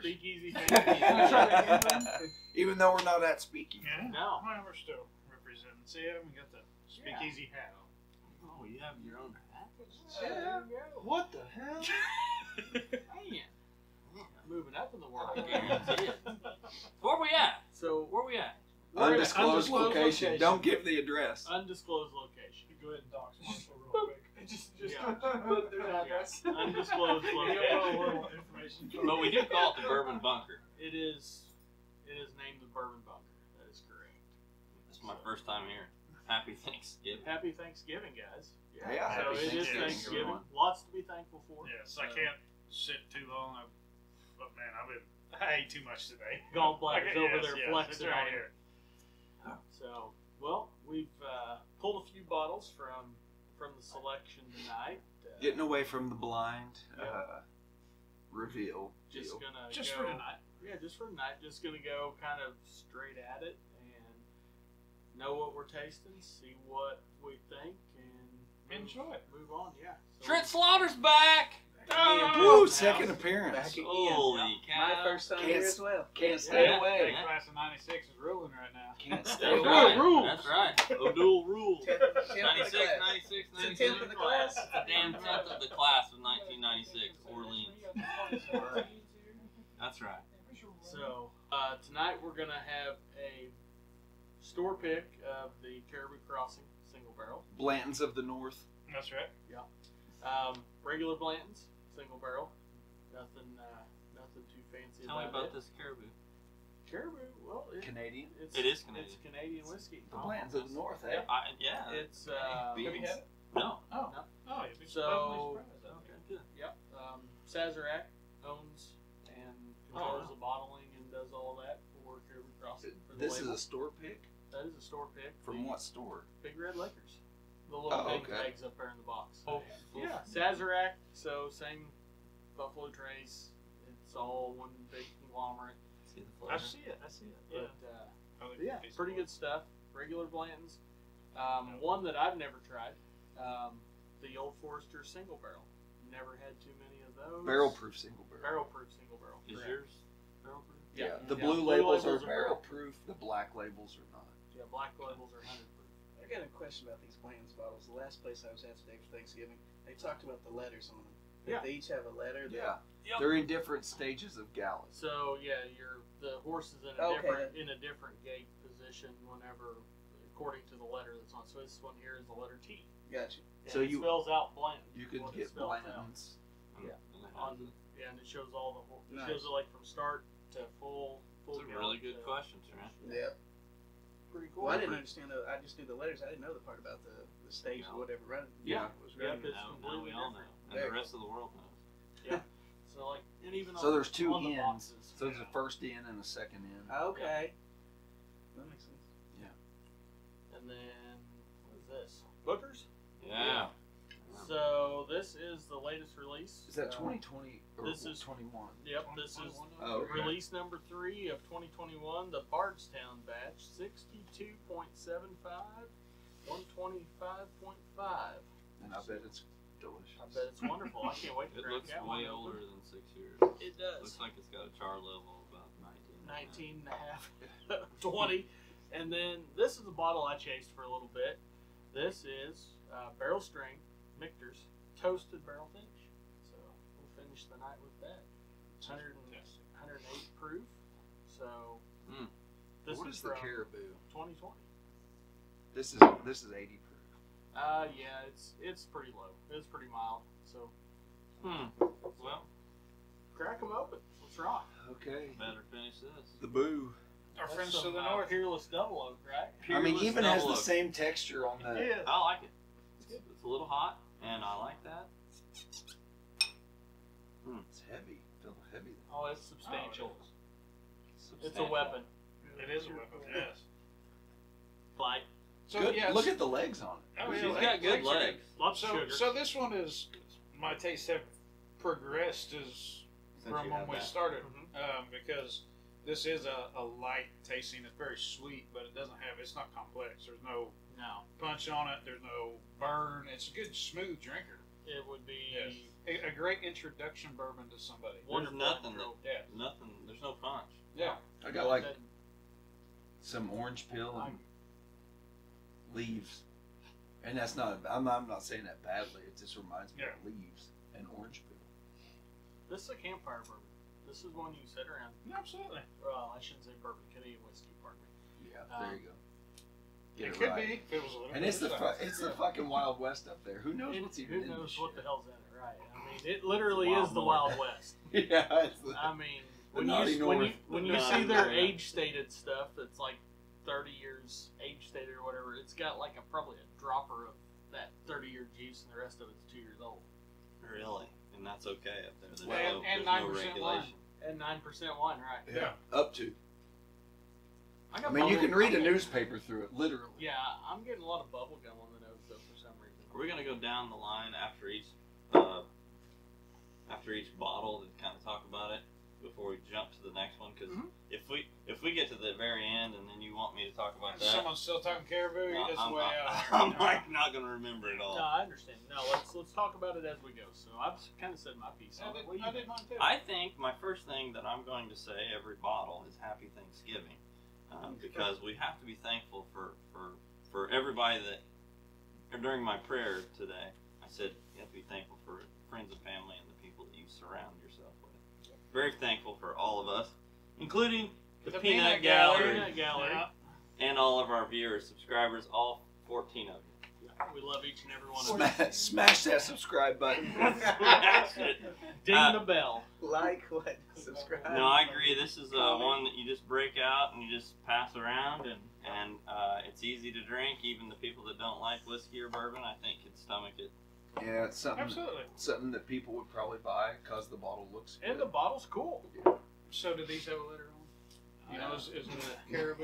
Speakeasy. Even though we're not at speaking. Yeah. No. Well, we're still representing. See, we got the speakeasy hat on. Oh, you have your own hat? Yeah. What the hell? Man. Moving up in the world. I guarantee it. Where we at? So, Where we at? Undisclosed location. Don't give the address. undisclosed location. Go ahead and dox Marshall real quick. Just Yeah. there's an address. Undisclosed You location. don't know a little information. But we do call it the Bourbon Bunker. It is named the Bourbon Bunker. That is correct. This is my first time here. Happy Thanksgiving. Happy Thanksgiving, guys. Yeah, so happy it is Thanksgiving, Thanksgiving. everyone. Lots to be thankful for. Yes, I can't sit too long. But man, I ate too much today. Gallbladder's over there It's flexing right on here. So, well, we've pulled a few bottles from the selection tonight. Getting away from the blind Yeah. reveal. Just deal. gonna Just go, for tonight. Yeah, just for tonight. Just gonna go kind of straight at it and know what we're tasting, see what we think, and Enjoy it. move on. Yeah. So Trent Slaughter's back! Woo, second appearance. Back again. Holy cow. My first time Can't here as well. Can't stay Yeah. away. That class of '96 is ruling right now. Can't That's stay away. right. rules. That's right. O'Doul rules. 10th 96, of the class. 96, It's the 97. 10th of the class. The damn 10th of the class of 1996, Orleans. That's right. So tonight we're gonna have a store pick of the Caribou Crossing single barrel. Blantons of the North. That's right. Regular Blanton's single barrel. Nothing too fancy Tell me about about it. this caribou. Caribou. Well, Canadian. It's, It is Canadian. It's Canadian whiskey. The Blantons of the North, eh? Yeah. It's Have you had it? No. Oh. No. Oh, you'd be So- pleasantly surprised. Okay, good. Yep. Sazerac owns and controls the bottling and does all that for Caribou Crossing. For the This is label. a store pick? That is a store pick. From what store? Big Red Liquors. The little Oh, big okay. bags up there in the box. Oh, Yeah, Sazerac. So same Buffalo Trace. It's all one big conglomerate. See the I flavor? see it. I see it. But I like yeah, the taste pretty of it. good stuff. Regular Blantons. One that I've never tried. The Old Forester single barrel. Never had too many of those. Barrel proof single barrel. Barrel proof single barrel. Is correct. yours barrel proof? Yeah. Yeah. The Yeah, blue blue labels labels are are barrel barrel. proof. The black labels are not. Yeah, black labels are 100 proof. I got a question about these Blanton's bottles. The last place I was at today for Thanksgiving, they talked about the letters on them. Yeah. They each have a letter. Yeah. Yep. They're in different stages of gallon. So yeah, the horse is in a Okay. different gait position whenever, according to the letter that's on. So this one here is the letter T. Gotcha. And So it you- spells out blend. You could what it get spells out. Blantons. Yeah. And it has On it. yeah, and it shows all the it Nice. shows it like from start to full. That's a really good question, Trent. Yep. Pretty cool. Well, I didn't understand. I just knew the letters. I didn't know the part about the stage Yeah. or whatever running. Yeah. Was Yeah, running. it's Now completely we all know. different. And There the you rest of the world knows. So like, and even So on, there's two on the ends. boxes. So there's a first in and a second in. Okay. That makes sense. And then what is this? Booker's. Yeah. So this is the latest release. Is that 2020 or this is- 21? Yep, this is 21. Oh, okay. release number 3 of 2021, the Bardstown batch, 62.75, 125.5. And I bet it's delicious. I bet it's wonderful. I can't wait to It crack looks that way one older open. than 6 years. It does. Looks like it's got a char level of about 19. 19 and a half, 20. And then this is a bottle I chased for a little bit. This is barrel strength Michter's toasted barrel finish. So we'll finish the night with that. 108 proof. So this What is the from caribou? 2020. This is 80 proof. Yeah, it's pretty low. It's pretty mild. So Well, crack them open. Let's rock. Okay. better finish this. The boo. Our friends That's to the some, north. Peerless Double Oak, right? I mean, Peerless even has Double the Oak. same texture on the. Yeah. I like it. It's a little hot, and I like that. It's heavy. Feel heavy. Oh, it's substantial. Oh, It's a Substantial. weapon. It is a weapon. Yes. Like So Good. yeah, Look at the legs on it. Oh, yeah, She's legs- got good legs are legs. lots of So, sugar. so this one is my tastes have progressed as from when we started, because this is a light tasting. It's very sweet, but it doesn't have. It's not complex. There's no no, punch on it. There's no burn. It's a good smooth drinker. it would be Yes. A great introduction bourbon to somebody. There's wonderful. nothing intro. that Yeah. like that- some orange peel and leaves. And that's not. I'm not saying that badly. It just reminds me of leaves and orange peel. This is a campfire bourbon. This is one you can sit around. Absolutely. Well, I shouldn't say bourbon, Canadian whiskey, pardon me. Yeah, there you go. It could be if it was a little And bit it's the south. it's the fucking Wild West up there. Who knows what's even Who in knows this what shit? the hell's in it, right? I mean, it literally Wild is the North. Wild West. Yeah, it's the, I mean, The when naughty you when you north. when The you naughty see their north. age stated stuff that's like 30 years age stated or whatever, it's got like probably a dropper of that 30-year juice, and the rest of it's 2 years old. Really? And that's okay up there. There's Well, no, and there's no 9% regulation. And 9% wine, right? Yeah. up to. I got mean, you bubble- can read a I'm- newspaper through it, literally. Yeah, I'm getting a lot of bubble gum on the nose though for some reason. Are we gonna go down the line after each bottle to kind of talk about it before we jump to the next one? Because Mhm. if we get to the very end and then you want me to talk about that, Someone's still talking caribou. no, It's I'm, way out. I'm like not gonna remember it all. No, I understand. No, let's talk about it as we go. So I've kind of said my piece on it. What do you I think? did mine too. I think my first thing that I'm going to say every bottle is Happy Thanksgiving, because we have to be thankful for everybody that. During my prayer today, I said you have to be thankful for friends and family and the people that you surround yourself with. Very thankful for all of us, including the Peanut Gallery Peanut Gallery. Yeah. and all of our viewers, subscribers, all 14 of you. We love each and every one of you. Smash that subscribe button. That's it. Ding the bell. Like, what, subscribe. No, I agree. This is one that you just break out and you just pass around, and it's easy to drink. Even the people that don't like whiskey or bourbon, I think, can stomach it. Yeah, it's Absolutely. something that people would probably buy because the bottle looks good. And the bottle's cool. So do these have a letter on? You know, is it caribou?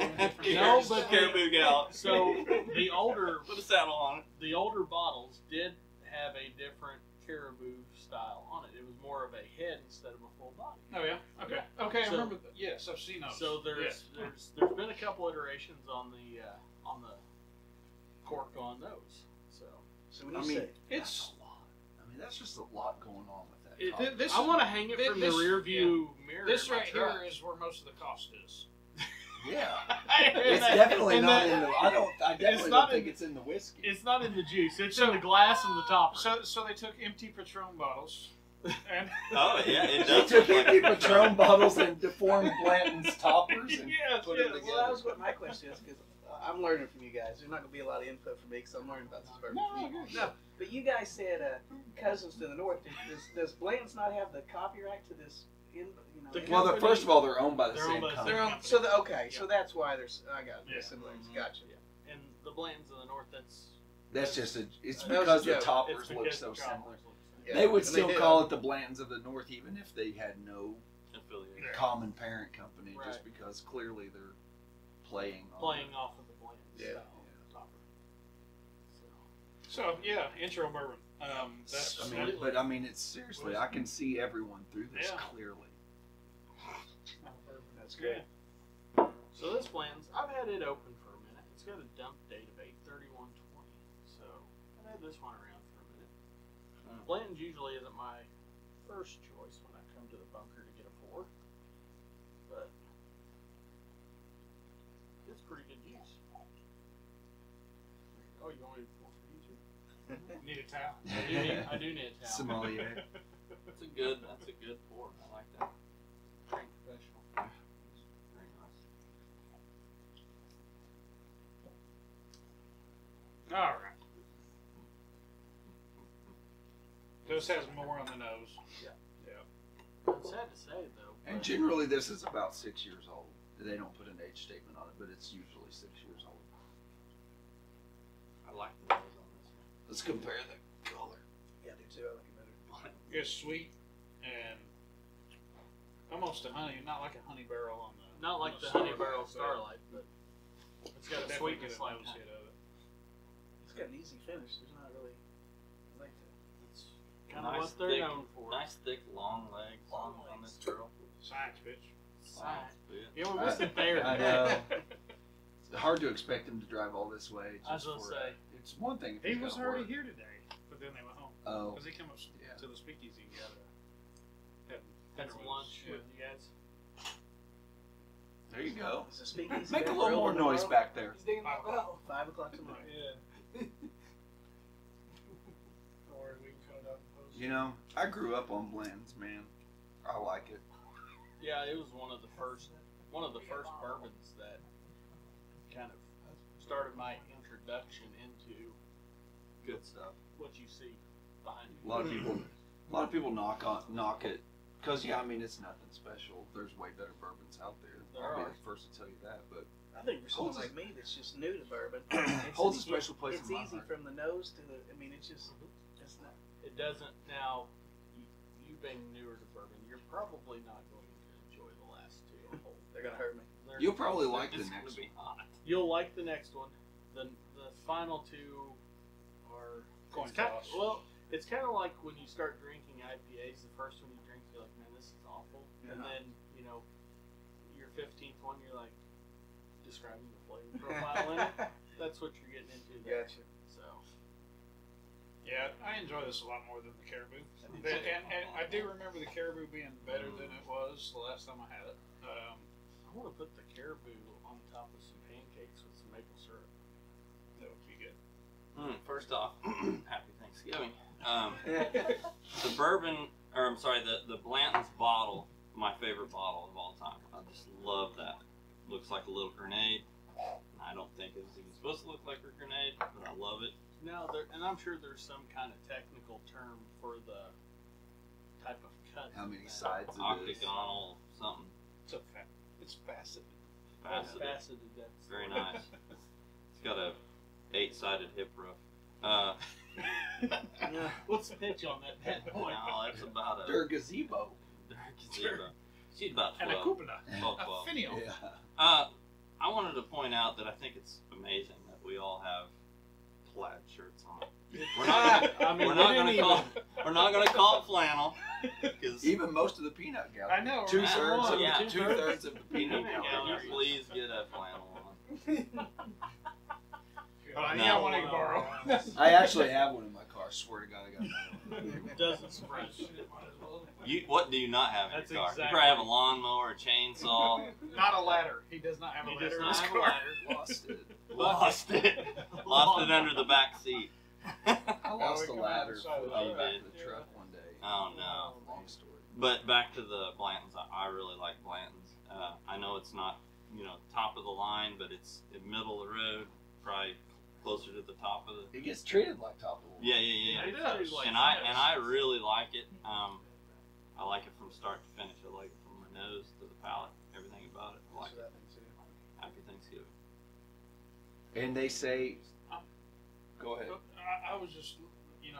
No, Just but Caribou Gal. So the older Put a saddle on it. the older bottles did have a different caribou style on it. It was more of a head instead of a full body. Oh yeah. Okay. Okay. So- I remember. Yes, I've seen those. So there's been a couple iterations on the cork on those. So when you I mean, say, it's. that's a lot. I mean, that's just a lot going on with that. It- topic. This I want to hang it thi- from this- the rear view mirror. This in my right truck. here is where most of the cost is. Yeah, And it's that- definitely and not that- in the. I definitely not don't think in- it's in the whiskey. It's not in the juice. It's in the glass and the top. So they took empty Patron bottles, and Oh yeah, it They does. took look like empty a Patron bottles and deformed Blanton's toppers and Yes, put yes. them well, that together. was what my question is, because I'm learning from you guys. There's not going to be a lot of input from me, because I'm learning about this bourbon. No, good. No, but you guys said cousins to the north. Does Blanton's not have the copyright to this? The Well, company- first of all, they're owned by the They're same owned by the company. they're on. So okay, so that's why there's. I got Yeah. similarities. Gotcha. And the Blantons in the north, That's just a. It's That was because a the joke. toppers it's look because so the similar. toppers look the same. Yeah. They would And still did. call it the Blantons of the North, even if they had no affiliate. Yeah. common parent company, just Right. because clearly they're playing on Playing off of the Blantons. Yeah. Topper. So yeah, intro bourbon. That's. I mean, but I mean, it's seriously. I can see everyone through this Yeah. clearly. That's good. So this Blanton's, I've had it open for a minute. It's got a dump date of 8/31/20. So I've had this one around for a minute. Blanton's usually isn't my first choice when I come to the bunker to get a pour, but it's pretty good juice. Oh, you want me to pour for you too? Need a towel. I do need a towel. Sommelier. That's a good pour. I like that. Very professional. Very nice. All right. This has more on the nose. I'm sad to say though. And but generally, this is about 6 years old. They don't put an age statement on it, but it's usually 6 years old. I like the nose on this one. Let's compare the color. Yeah, I do too. I like it better. It's sweet and almost a honey, not like a honey barrel on the. not like on the honey Starlight, barrel but starlight, but it's got a definitely sweetness get a like nose that. hit of it. It's got an easy finish. There's not really. I like that. It's kind of what they're known for. Nice thick long legs Long on this legs. girl. Science, bitch. Science. Yeah. Yeah, we're missing there. I know. It's hard to expect him to drive all this way. I was Just gonna for, say. It's one thing if He he's was gotta already work. here today, but then they went home Oh, because he came up Yeah. to the speakeasy. He had Had some lunch Yeah. with you guys. There you go. Is the speakeasy Make a back little more open noise tomorrow? back there. He's digging that well. 5 o'clock tomorrow. Yeah. Don't worry, we can cut it out and post. You know, I grew up on Blanton's, man. I like it. Yeah, it was one of the first bourbons that kind of started my introduction into Good stuff. what you see behind A you. lot of people knock it, because I mean, it's nothing special. There's way better bourbons out there. I'll be the first to tell you that, but I think for someone like me that's just new to bourbon, holds a special place It's in my easy heart. from the nose to the. I mean, it's just. It's not. It doesn't now. You being newer to bourbon, you're probably not going to enjoy the last two. They're gonna hurt me. You'll probably like the It's next gonna be hot. You'll like the next one. The final two are Coin it's kind toss. well. It's kind of like when you start drinking IPAs. The first one you drink, you're like, man, this is awful. And Yeah. then your 15th one, you're like describing the flavor profile in it. That's what you're getting into there. Gotcha. So Yeah, I enjoy this a lot more than the Caribou. I do And, too. and I do remember the Caribou being better than it was the last time I had it. I want to put the Caribou on top of some pancakes with some maple syrup. That would be good. First off, happy Thanksgiving. The bourbon, or I'm sorry, the Blanton's bottle, my favorite bottle of all time. I just love that. Looks like a little grenade. I don't think it was even supposed to look like a grenade, but I love it. No, and I'm sure there's some kind of technical term for the type of cut. How many that- sides it is. Octagonal something. It's faceted. Faceted. Faceted. That's Very nice. It's got a 8-sided hip roof. What's the pitch on that bad boy? No, that's about a Their gazebo. gazebo. She's about And a 12. cupola. 12, A 12. finial. Yeah. I wanted to point out that I think it's amazing that we all have plaid shirts on. We're not I mean, we're we not didn't gonna even- call it flannel, because Even most of the peanut gallery. I know, Two right? thirds of Yeah. two-thirds of the peanut Peanut gallery. gallery. please get a flannel on. Oh, No. yeah, I want to borrow. I actually have one in my car. I swear to God, I got another one. Doesn't surprise me. What do you not have in That's your car? exactly- You probably have a lawnmower, a chainsaw. Not a ladder. He does not have He a does ladder in not his have a car. ladder. Lost it. Lost it under the back seat. I lost we the come out ladder the side of on the the road. back of the truck one day. Oh no. Long story. But back to the Blantons, I really like Blantons. I know it's not, top of the line, but it's in middle of the road, probably closer to the top of the. It gets treated like top of the line. Yeah. It does. And I really like it. I like it from start to finish. I like it from my nose to the palate. Everything about it. I like it. Happy Thanksgiving. And they say, go ahead. I was just,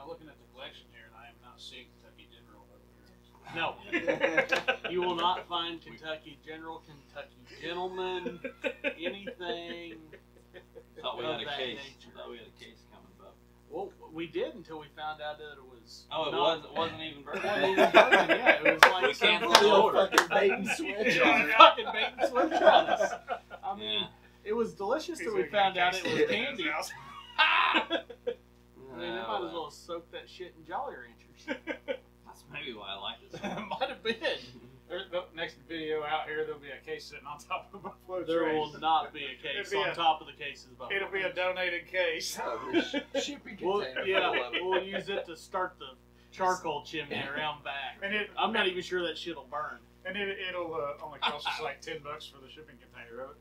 looking at the collection here, and I am not seeing Kentucky General over here. No, you will not find Kentucky General, Kentucky Gentleman, anything. Thought we of had a that case. nature. Thought we had a case coming up. Well, we did until we found out that it was. Oh, it not- wasn't even bourbon. Wasn't even bourbon, yeah, it was like We some canceled kind the of- order. Fucking bait and switch on it. Fucking bait and switch on us. I mean, Yeah. it was delicious He's till we looking at found out case it was in his candy. house. I mean, they might as well have soaked that shit in Jolly Ranchers. That's maybe why I like it so much. Might have been. The next video out here, there'll be a case sitting on top of a buffalo There train. will not be a case It'll be on a- top of the cases. Above It'll be a donated case. Shipping Well, container. yeah, full of it. we'll use it to start the charcoal chimney around back. And I'm not even sure that shit'll burn. And it'll only cost us like $10 for the shipping container of it.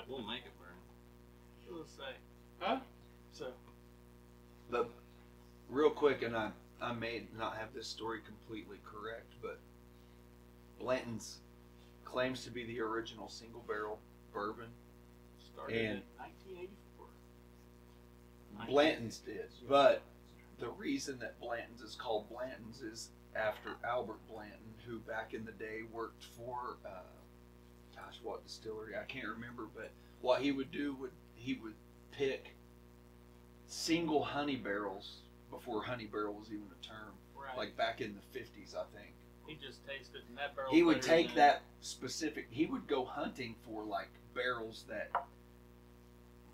We'll make it burn. We'll say. Huh? So, But real quick, and I may not have this story completely correct, but Blanton's claims to be the original single barrel bourbon. started And- in 1984. Blanton's did, but the reason that Blanton's is called Blanton's is after Albert Blanton, who back in the day worked for, what distillery, I can't remember, but what he would do he would pick single honey barrels before honey barrel was even a term, Right. like back in the 50s, I think. He just tasted and that barrel. He would take that specific, he would go hunting for like barrels that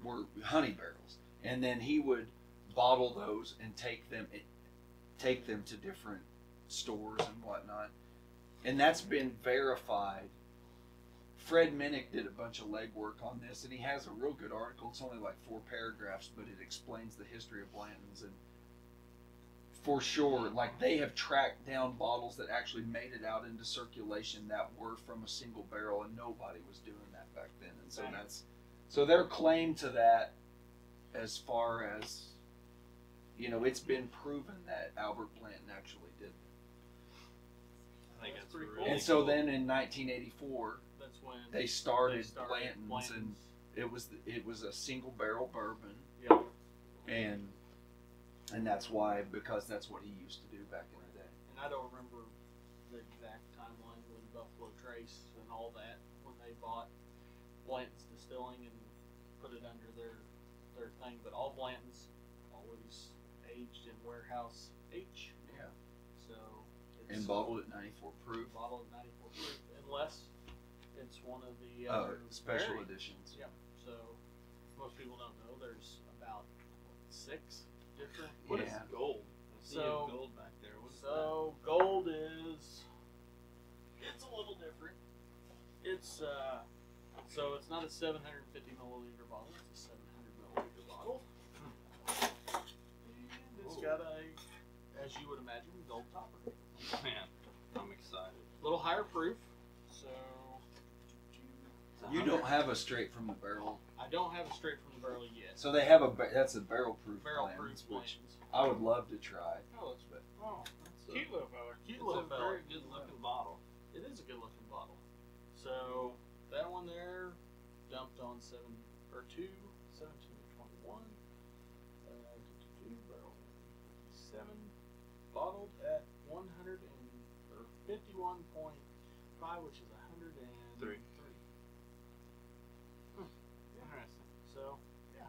were honey barrels, and then he would bottle those and take them to different stores and whatnot, and that's been verified Fred Minnick did a bunch of legwork on this, and he has a real good article. It's only like 4 paragraphs, but it explains the history of Blanton's. And for sure, like they have tracked down bottles that actually made it out into circulation that were from a single barrel, and nobody was doing that back then. And so so their claim to that, as far as it's been proven that Albert Blanton actually did. I think that's pretty really cool. And so cool. then in 1984, That's when they started Blanton's. Blanton's, and it was a single barrel bourbon, Yep. and that's why, because that's what he used to do back in the day. And I don't remember the exact timeline when Buffalo Trace and all that, when they bought Blanton's Distilling and put it under their thing. But all Blanton's always aged in warehouse H. Yeah. So And bottled at 94 proof. bottled at 94 proof, unless it's one of the Special variants. editions. Yep. So most people don't know there's about 6 different. What is Yeah. gold? I see So- gold back there. What is So gold is it's a little different. It's so it's not a 750 milliliter bottle. It's a 700 milliliter bottle. And it's got a, as you would imagine, gold topper. that? Man, I'm excited. A little higher proof. So It's You 100. don't have a straight from the barrel. I don't have a straight from the barrel yet. So they have that's a barrel proof Barrel Blanton's, proof which Blanton's. I would love to try. Oh, it's That's a, Cute little fella. cute it's little a fella. very good looking bottle. It is a good looking bottle. So that one there dumped on 17 to 21. barrel 7, bottled at 51.5, which is 103. Interesting. So yeah.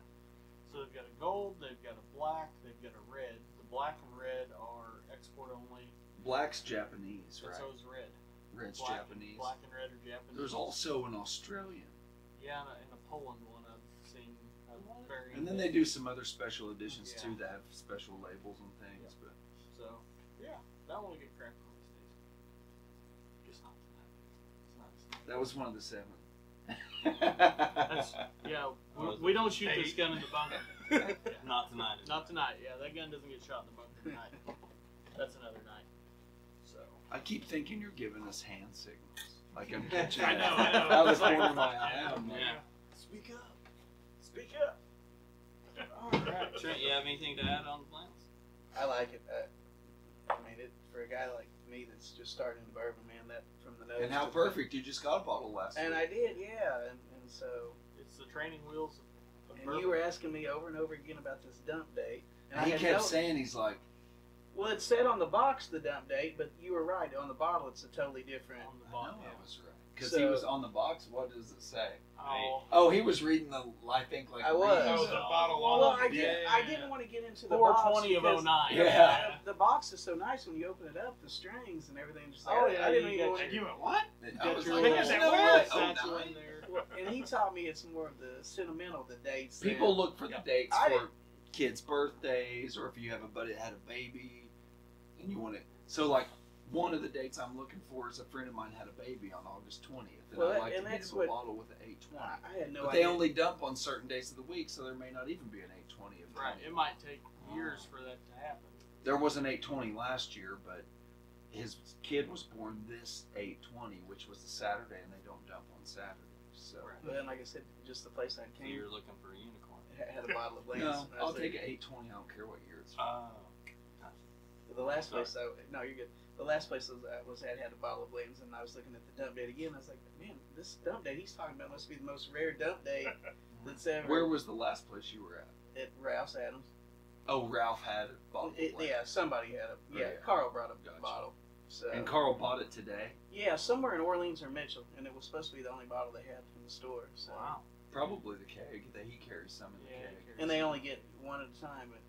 So they've got a gold, they've got a black, they've got a red. The black and red are export only. Black's Japanese, And right? so is red. Red's Black, Japanese. Black and red are Japanese. There's also an Australian. Yeah, and a Poland one I've seen. Very And then they do some other special editions Yeah. too that have special labels and things. But So yeah, that one will get cracked on these days. Just not tonight. It's not. that was one of the 7. That's, yeah, we don't shoot this 8. gun in the bunker. Not tonight. Not tonight. Yeah, that gun doesn't get shot in the bunker tonight. That's another night. So I keep thinking you're giving us hand signals. Like I'm catching I know, that I know. out of the It's like- corner of my eye. I'm like, Yeah. speak up. Speak up. All right. Trent, you have anything to add on the plans? I like it. I mean, for a guy like me that's just starting in bourbon, man, that from the nose. and how to the- perfect! You just got a bottle last And week. I did, yeah. And so, It's the training wheels of and bourbon. you were asking me over and over again about this dump date. And he had kept no- saying, he's like, Well, it said on the box the dump date, but you were right. On the bottle, it's a totally different. on the I bottom. know I was right. Because he So- was on the box. What does it say? Oh, Oh, he was reading the, I think, like I was. Oh, Reeves. the bottle on Well, it. I did. Yeah, I yeah, didn't yeah. want to get into the box 420 of because 09. Yeah. the box is so nice when you open it up. The strings and everything. Just like, Oh, yeah, I didn't you even got want And to. you went, what? And got I was your like, little there's that no way. way. satchel Oh, in 9. there. And he taught me it's more of the sentimental, the dates. People than- look for the dates I for kids' birthdays, or if you have a buddy that had a baby, and you want it. So, like, one of the dates I'm looking for is a friend of mine had a baby on August 20th, and Well, I'd like and to get that's him a what- bottle with an 820. I had no But idea. they only dump on certain days of the week, so there may not even be an 820 of Right. It might take years for that to happen. There was an 820 last year, but his kid was born this 820, which was the Saturday, and they don't dump on Saturdays. So Right. But then, like I said, just the place I So came you're looking for a unicorn. had a bottle of Lance. no, and I I'll was take like, an 820. I don't care what year it's from. Oh. The last place no, you're good. The last place I was at had a bottle of Blanton's, and I was looking at the dump date again. I was like, man, this dump date he's talking about must be the most rare dump date that's ever. Where was the last place you were at? At Ralph's Adams. Oh, Ralph had a bottle. of Blanton's. Yeah, somebody had a. Yeah, Oh, yeah. Carl brought a Gotcha. bottle. So. And Carl bought it today. Yeah, somewhere in Orleans or Mitchell, and it was supposed to be the only bottle they had in the store. So. Wow. Probably the keg. That he carries some in the Yeah, keg. he carries And they only get one at a time. But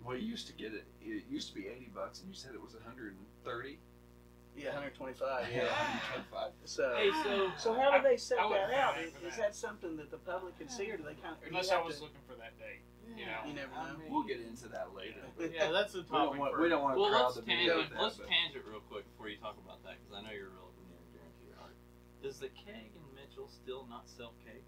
Well, you used to get it. It used to be $80, and you said it was 130. yeah, 125. Yeah, Yeah. 125. So. Hey, So how do they set I wouldn't that out? pay Is, for is that. that something that the public can see, or do they kind of? Unless I was looking for that date. You know. You never know. We'll get into that later. Yeah, that's the We don't topic. want. for- We don't want Well, a crowd let's to be tangent. with that. Let's but- tangent real quick before you talk about that, because I know you're real near and dear to your heart. Does the Keg and Mitchell still not sell cakes?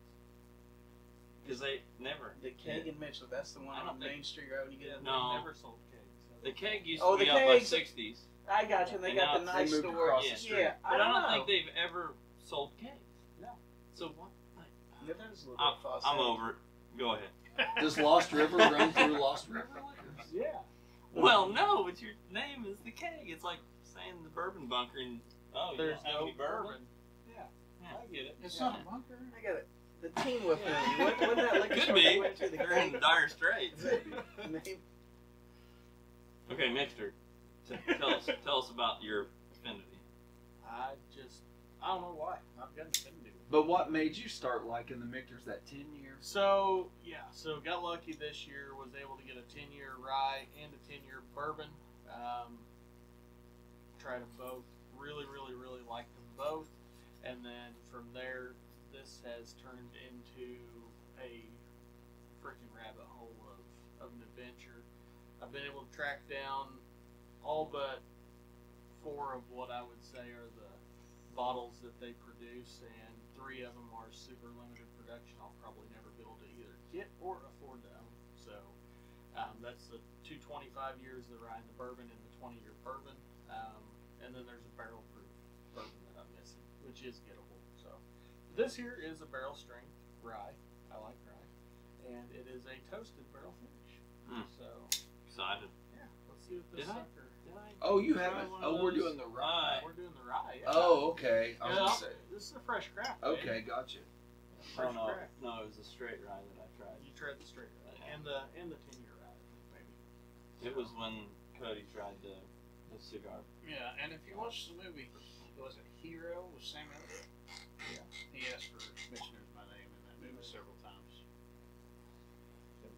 Because they never. The Keg and Mitchell, that's the one I don't on think- Main Street right when you get in. No. Never sold cakes. The Keg used Oh, to be the up by kegs. 60s. I got you. They And got now the they nice moved store. across the Yeah, street. I But I don't know. think they've ever sold cakes. No. So what? Like, Yeah, there's a little bit of false I'm hope. over it. Go ahead. Does Lost River run through Lost River? Yeah. Well, no, but your name is the Keg. It's like saying the bourbon bunker and you There's don't have no any bourbon. Yeah. Yeah. I get it. It's Yeah. not a bunker. I got it. The Teen Wolf movie. Wasn't that liquor Could store be. we went to? The They're in Keg? dire straits. Name- Okay, Mixter, tell us about your affinity. I don't know why. I've got nothing to do. But what made you start liking the Mictors that 10 years? So got lucky this year. Was able to get a 10-year rye and a 10-year bourbon. Tried them both. Really, really, really liked them both. And then from there, this has turned into a freaking rabbit hole of an adventure. I've been able to track down all but 4 of what I would say are the bottles that they produce, and 3 of them are super limited production. I'll probably never be able to either get or afford to own. So that's the 225 years, the rye and the bourbon, and the 20-year bourbon. And then there's a barrel proof bourbon that I'm missing, which is gettable. So this here is a barrel strength rye. I like rye, and it is a toasted barrel finish. So Excited. yeah, let's see what this Did I- sucker. Oh, you Try haven't? one of Oh, we're those. doing the rye. We're doing the rye. Yeah. Oh, okay. I was Yeah, gonna say. this is a fresh craft. baby. Okay, gotcha. Fresh no, craft. no, it was a straight rye that I tried. You tried the straight rye Yeah. and the 10-year rye, maybe. It was when Cody tried the cigar. Yeah, and if you watch the movie, was it Hero with Sam Elliott? Yeah. He asked for Commissioner's My Name in that movie several times.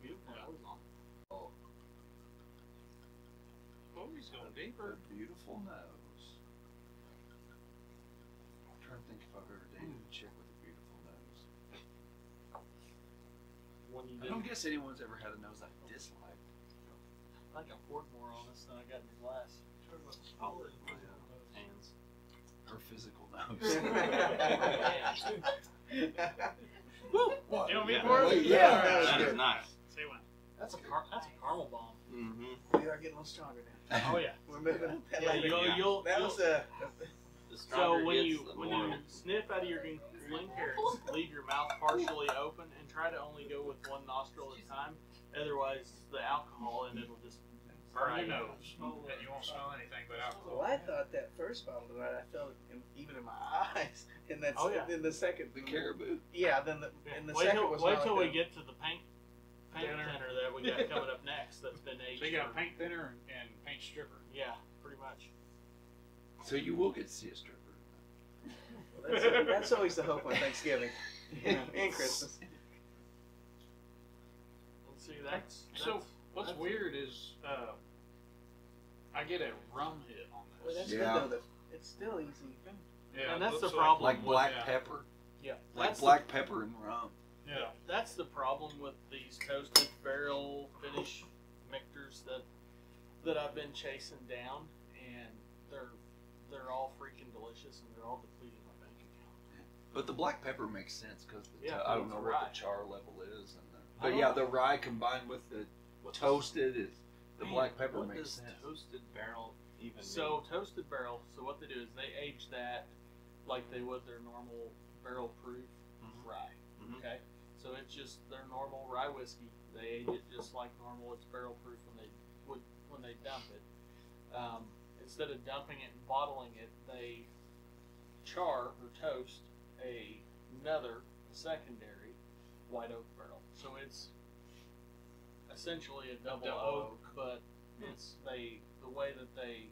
Beautiful. Yeah. Nose on. Oh, he's going A deeper. beautiful nose. I'm trying to think if I've ever dated a chick with a beautiful nose. When you I don't did, guess anyone's ever had a nose I disliked. I think I poured more on this than I got in your glass. Oh, my hands. Her physical nose. Woo! You want me Yeah. for it? Yeah. All right. That is nice. Say when. That's a caramel bomb. Mm-hmm. We are getting a little stronger now. Oh yeah. We're moving up that Yeah, ladder. you'll That was a. The So stronger when it you gets, the when more. you sniff out of your green carrots, leave your mouth partially open and try to only go with one nostril at a time. Otherwise, the alcohol in it will just Burn burn your you. nose. And you won't smell anything but Well, alcohol. I thought that first bottle of rye, I felt it even in my eyes. And that's Oh, yeah. then the second. The caribou. Yeah, then the and the Wait second till, was wait not till like we get to the paint Thinner. thinner that we got coming up next. That's been aged. So you got a for- paint thinner and paint stripper. Yeah, pretty much. So you will get to see a stripper. That's always the hope on Thanksgiving, and Christmas. Let's see. That's So what's that's- weird is I get a rum hit on Well, this. that's Yeah. good though. It's still easy. You can- Yeah, and that's it the looks problem. Like black yeah. pepper. Yeah, Like that's black pepper and rum. Yeah. That's the problem with these toasted barrel finish mixers that I've been chasing down, and they're all freaking delicious, and they're all depleting my bank account. But the black pepper makes sense because Yeah, I don't it's know rye. what the char level is. And I but don't yeah, know. the rye combined with the toasted is the Man, black pepper what makes does sense. toasted barrel even So toasted barrel. So what they do is they age that like they would their normal barrel proof Mhm. rye. Mhm. Okay, so it's just their normal rye whiskey. They age it just like normal. It's barrel proof when they dump it. Instead of dumping it and bottling it, they char or toast another secondary white oak barrel. So it's essentially a double double oak, but it's the way that they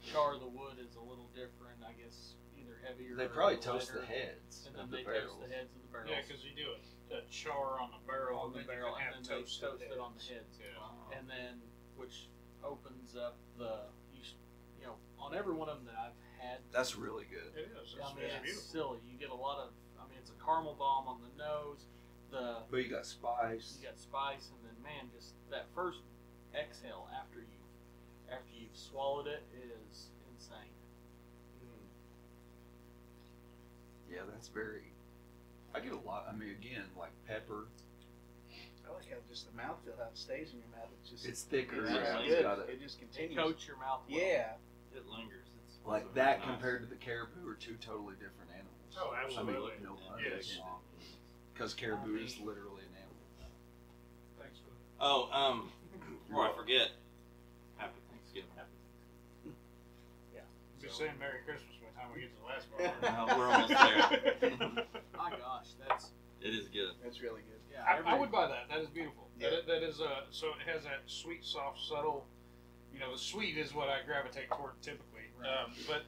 char the wood is a little different. I guess either heavier. They or probably lighter, toast the heads and of then the they barrels. toast the heads of the barrels. Yeah, because you do a char on the barrel, on the and barrel, then you and can then have they toasted toast it on the heads. heads. Yeah. And then which opens up you know on every one of them that I've had. That's really good. It is. I mean, It's it's beautiful. silly. You get a lot of. I mean, it's a caramel bomb on the nose. But you got spice. You got spice, and then man, just that first exhale after you've swallowed it is insane. that's very. I get a lot. I mean, again, like pepper. I like how just the mouthfeel, how it stays in your mouth. It's thicker. It's Yeah, just it's good. got It just It continues. coats your mouth. Well. Yeah. It lingers. It's like also that very nice. compared to the caribou are two totally different animals. Oh, absolutely. I mean, no pun Yes. intended. Because caribou is literally an animal. Thanks for Oh, before I forget, Happy Thanksgiving. Be saying Merry Christmas by the time we get to the last part. No, we're almost there. My gosh, that's It is good. That's really good. yeah. I would buy that. That is beautiful. Yeah. That is so it has that sweet, soft, subtle. You know, the sweet is what I gravitate toward typically. Right. But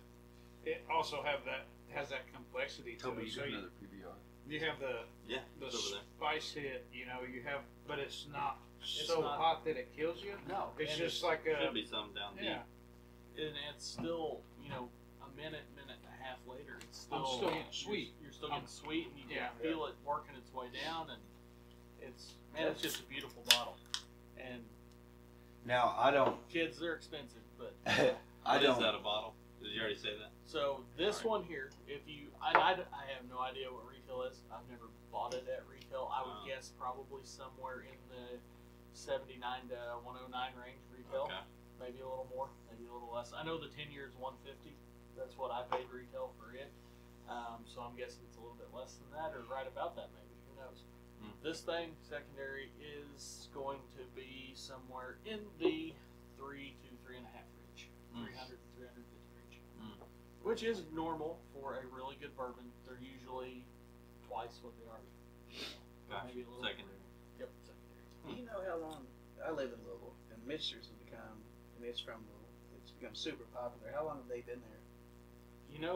it also has that complexity to Toby, it. you So got another PBR. you have the Yeah, the it's over there. spice hit. You know, you have, but it's not It's so not- hot that it kills you. no. It's and just like a Should be some down deep. yeah. and it's still a minute and a half later. It's still I'm still getting sweet. You're still getting sweet, and you can Yeah. feel it working its way down, and it's just a beautiful bottle. And Now I don't. kids, they're expensive, but I What is don't. that, a bottle? Did you already say that? so this Alright. one here, if you, I have no idea what retail is. I've never bought it at retail. I would guess probably somewhere in the 79 to 109 range retail. Okay. Maybe a little more, maybe a little less. I know the 10 years 150. That's what I paid retail for it. So I'm guessing it's a little bit less than that, or right about that maybe. Who knows? Hmm. This thing secondary is going to be somewhere in the 3 to 3.5 range, Hmm. 300 to 350 range, Hmm. which is normal for a really good bourbon. They're usually twice what they are. Gotcha. Maybe a little. Secondary. Yep, secondary. Do you know how long I live in Louisville and mixers have become? I mean, it's from Louisville. It's become super popular. How long have they been there?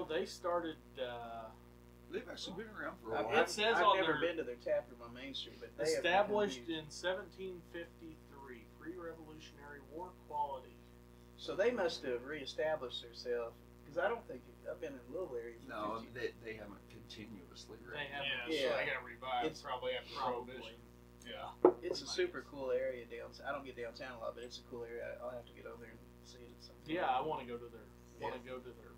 They started. They've actually been around for a I've, while. It says I've on never their- been to their tap room on Main Street, but they Established have become in 1753, pre-Revolutionary War quality. huge. So they must have reestablished themselves because I don't think I've been in the Louisville area. For No, 50 they haven't continuously They ranked. have Yeah, Yeah. so they got to revive It's probably after probably. Prohibition. Yeah. It's a super cool area downtown. I don't get downtown a lot, but it's a cool area. I'll have to get over there and see it at some point. Yeah, I want to go to their. Go to their.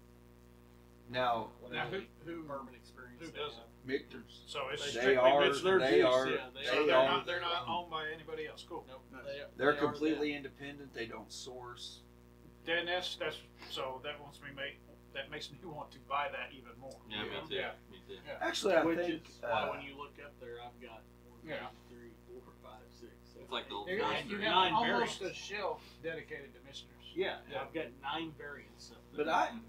Now, Now, whatever who bourbon experience. who they doesn't? have. Michter's. So it's They strictly are- Mitchell. Their they juice, are- yeah, they So are. they they're are- not they're not owned by anybody else. Cool. Nope. No. They're they are completely independent. They don't source. Then that's so that wants me that makes me want to buy that even more. Yeah, me too. Yeah. Me too. Yeah. Actually, I Which think. is why when you look up there, I've got 1, 2, Yeah. 3, 4, 5, 6, 7, It's like the old You Nine have nine almost variants. a shelf dedicated to missioners. Yeah, Yeah. I've got 9 variants of But them.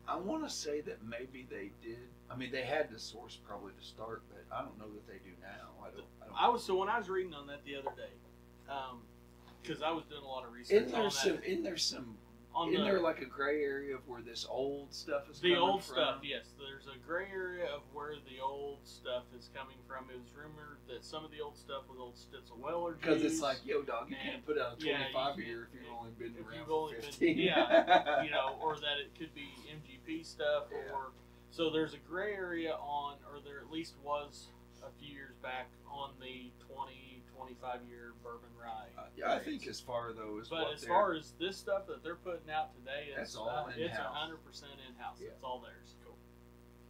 I want to say that maybe they did. I mean, they had to source probably to start, but I don't know that they do now. I don't. When I was reading on that the other day, because I was doing a lot of research Isn't on there that. some? Isn't there some? On Isn't the, there like a gray area of where this old stuff is the coming old from? stuff, yes. There's a gray area of where the old stuff is coming from. It was rumored that some of the old stuff was old Stitzel-Weller juice. Because it's like, yo, dog, you And- can't put out a yeah, you 25 can't- year if you've only been if around you've for only been- 15. yeah, or that it could be MGP stuff, Yeah. or so there's a gray area on, or there at least was a few years back on the 20-25 year bourbon rye. Yeah, I think as far though as But what as they're- far as this stuff that they're putting out today, That's it's all it's in-house. 100% in-house. Yeah. It's all theirs. Cool.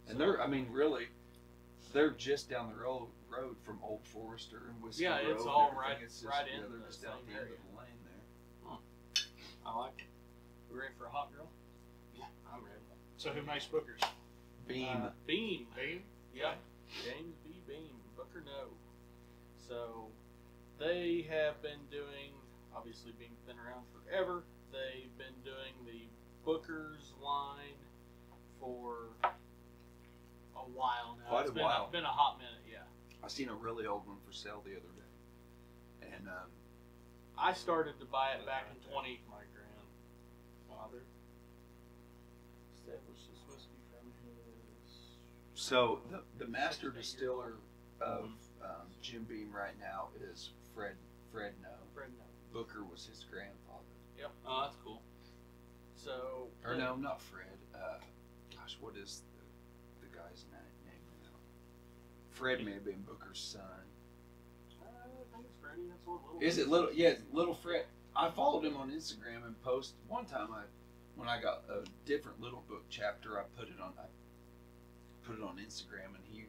and they're, I mean, really, they're just down the road from Old Forester and Whiskey Yeah, Road it's and all everything. right- It's just, right yeah, in they're the just out same the end area. of the lane there. I like it. We ready for a hot girl? Yeah, I'm ready. So who makes Booker's? Beam. Beam. Beam. Yep. James B. Beam. Booker no. So they have been doing, obviously Beam's been around forever. They've been doing the Booker's line for a while now. Quite It's a been while. been a hot minute, yeah. I seen a really old one for sale the other day, and I started to buy it back in 20. My grandfather. Established this whiskey from his. so the master distiller of Jim Beam right now is Fred No. Friend no. Booker was his grandfather. Oh, that's cool. So. Or no, not Fred. Gosh, what is the guy's name now? Fred may have been Booker's son. I think it's Freddie. That's what little. Is it little? Yeah, little Fred. I followed him on Instagram and post one time. When I got a different little book chapter, I put it on Instagram, and he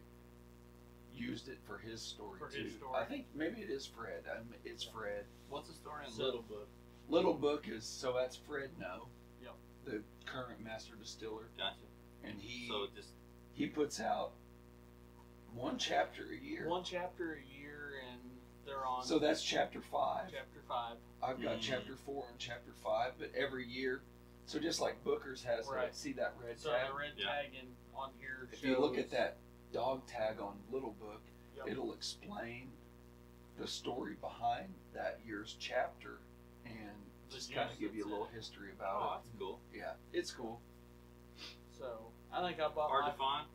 used it for his story For too. his story. I think maybe it is Fred. It's Fred. What's the story in So- Little Book? Little Book is so that's Fred No, Yep. the current master distiller, Gotcha. and he So just he puts out one chapter a year. One chapter a year, and they're on So that's chapter 5. chapter 5. I've got Mm. chapter 4 and chapter 5, but every year, so just like Booker's has, Right. see that red So tag. the red Yeah. tagging on here. If you look shows- at that dog tag on Little Book, Yep. it'll explain the story behind that year's chapter and The just kind of juice give you a that's little in it. history oh, about that's cool. it. Yeah, it's cool. So I think I bought Hard my. to find.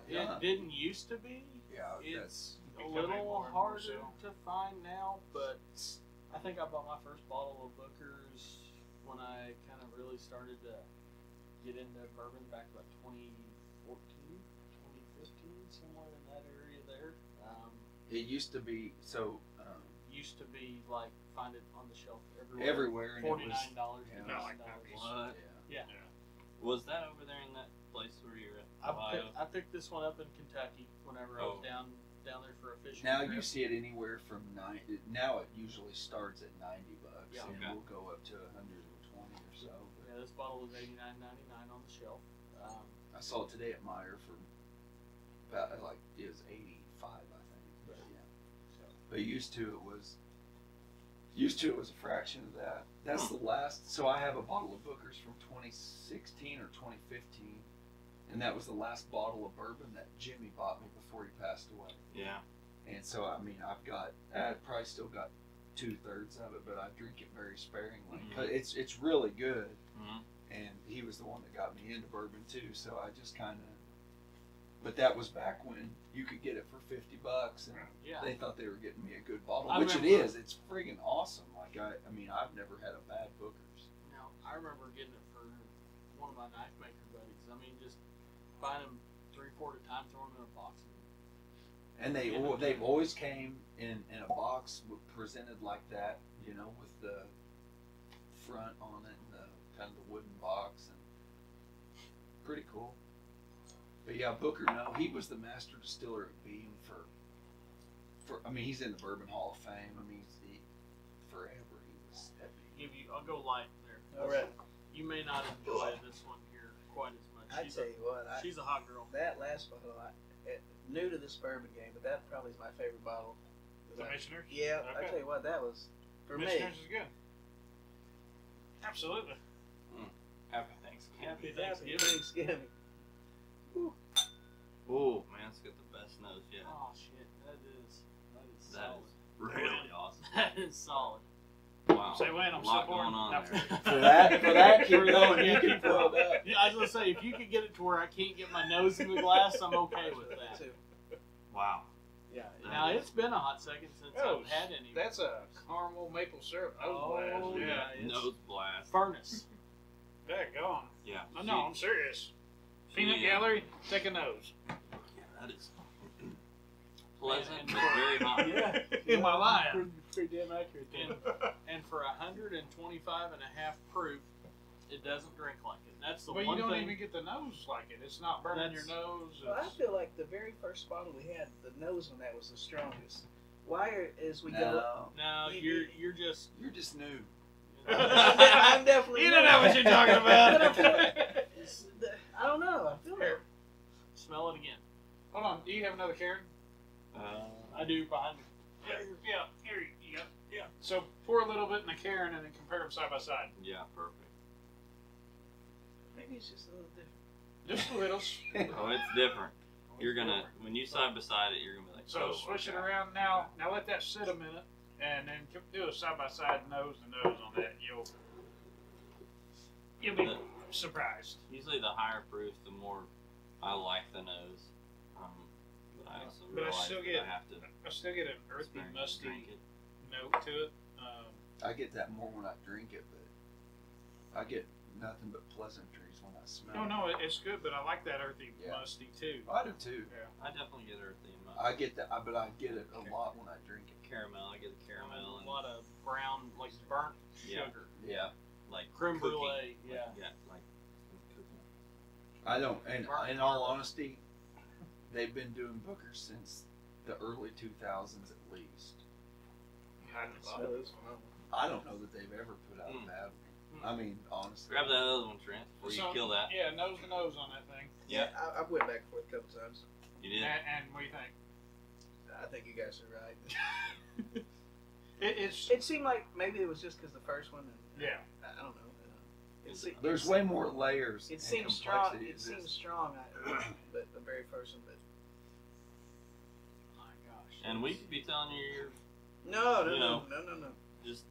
Yeah. It didn't used to be. Yeah, It's a Becoming little more and more harder so. to find now, but I think I bought my first bottle of Booker's when I kind of really started to get into bourbon back like 2014, 2015, somewhere in that area there. It used to be so Used to be like find it on the shelf everywhere. everywhere. And it was, $49, yeah. Not like $59. What? yeah. Was that over there in that place where you were at? Ohio? I picked this one up in Kentucky whenever I was Oh. down there for a fishing Now trip. you see it anywhere from now it usually starts at $90, Yeah. and Okay. we'll go up to 120 or so. But Yeah, this bottle was $89.99 on the shelf. I saw it today at Meyer for about like it was 85, I think. But yeah. So But used to it was a fraction of that. That's the last. So I have a bottle of Booker's from 2016 or 2015, and that was the last bottle of bourbon that Jimmy bought me before he passed away. Yeah. And so I mean, I've probably still got 2/3 of it, but I drink it very sparingly. Mhm. But it's really good, Mm-hmm. and he was the one that got me into bourbon too. So I just kind of. But that was back when you could get it for $50, and yeah, they thought they were getting me a good bottle, I which it remember- is. It's friggin' awesome. Like I mean, I've never had a bad Booker's. I remember getting it for one of my knife maker buddies. I mean, just buying them 3-4 at a time, throwing them in a box. And they've always came in a box presented like that, you know, with the front on it and the kind of the wooden box, and pretty cool. But yeah, Booker, no, he was the master distiller at Beam for I mean, he's in the Bourbon Hall of Fame. I mean, forever he was at Beam. I'll go light there. All right. You may not enjoy this one here quite as much. I tell you what, She's a hot girl. that last bottle, new to this bourbon game, but that probably is my favorite bottle. The Missioners? Yeah, I Okay. tell you what, that was for me. Missioners is good. Absolutely. Happy Thanksgiving. Happy Happy Thanksgiving. Thanksgiving. Oh man, it's got the best nose yet. Oh shit, that is That solid. is really awesome. That is solid. Wow. Say when, I'm a lot so bored. going on No. there. For that, keep For that, going. yeah, You can keep fill it up. Yeah, I was gonna say if you could get it to where I can't get my nose in the glass, I'm okay with that. Too. Wow. Yeah. Now it's been a hot second since Oh, I've had any. That's a caramel maple syrup. Oh, Yeah. yeah. It's Nose blast. furnace. Daggone. Yeah. Oh, no, I'm serious. Peanut Yeah. gallery, take a nose. Yeah, that is pleasant And- but very hot. Yeah. In my life. Pretty damn accurate. And for 125.5 proof, it doesn't drink like it. That's the Well, one you don't thing. even get the nose like it. It's not burning your That's- nose. Well, I It's- feel like the very first bottle we had, the nose on that was the strongest. Why as we go? No, No, you're just. you're just new. I'm definitely. You don't know what you're talking But I feel about. like- I don't know. I feel like Smell it again. Hold on. Do you have another Karen? I do behind me. Yeah. Here you go. Yeah. So pour a little bit in a Karen and then compare them side by side. Yeah, perfect. maybe it's just a little different. Just a little. Oh, it's different. You're gonna when you side beside it, you're gonna be like. So oh, switch it okay. around now. Now let that sit a minute, and then do a side by side, nose to nose on that. You'll be surprised. Usually, the higher proof, the more I like the nose. But I also But I realize still that get- I have to I still get an earthy, sparingly musty drink it. note to it. I get that more when I drink it, but I get nothing but pleasantries when I smell No, it. no, it's good, but I like that earthy, Yeah. musty too. I do too. I definitely get earthy in my I get that, but I get it a lot when I drink it. caramel. I get the caramel A and lot of brown, like burnt Yeah. sugar. Yeah, like Creme cookie. brulee, yeah. Like, yeah, like cookie. I don't. And in all honesty, they've been doing Booker since the early 2000s at least. Smell is phenomenal. I don't know that they've ever put out a bad one. I mean, honestly. Grab that other one, Trent, before you kill that. Yeah, nose to nose on that thing. Yeah. I went back and forth a couple times. You did? And what do you think? I think you guys are right. It It seemed like maybe it was just because the first one. And, yeah. I don't know. There's way more layers. It and seems strong. complexity It to seems this. strong, but the very first one. But My gosh. And we could be telling you you're no, just,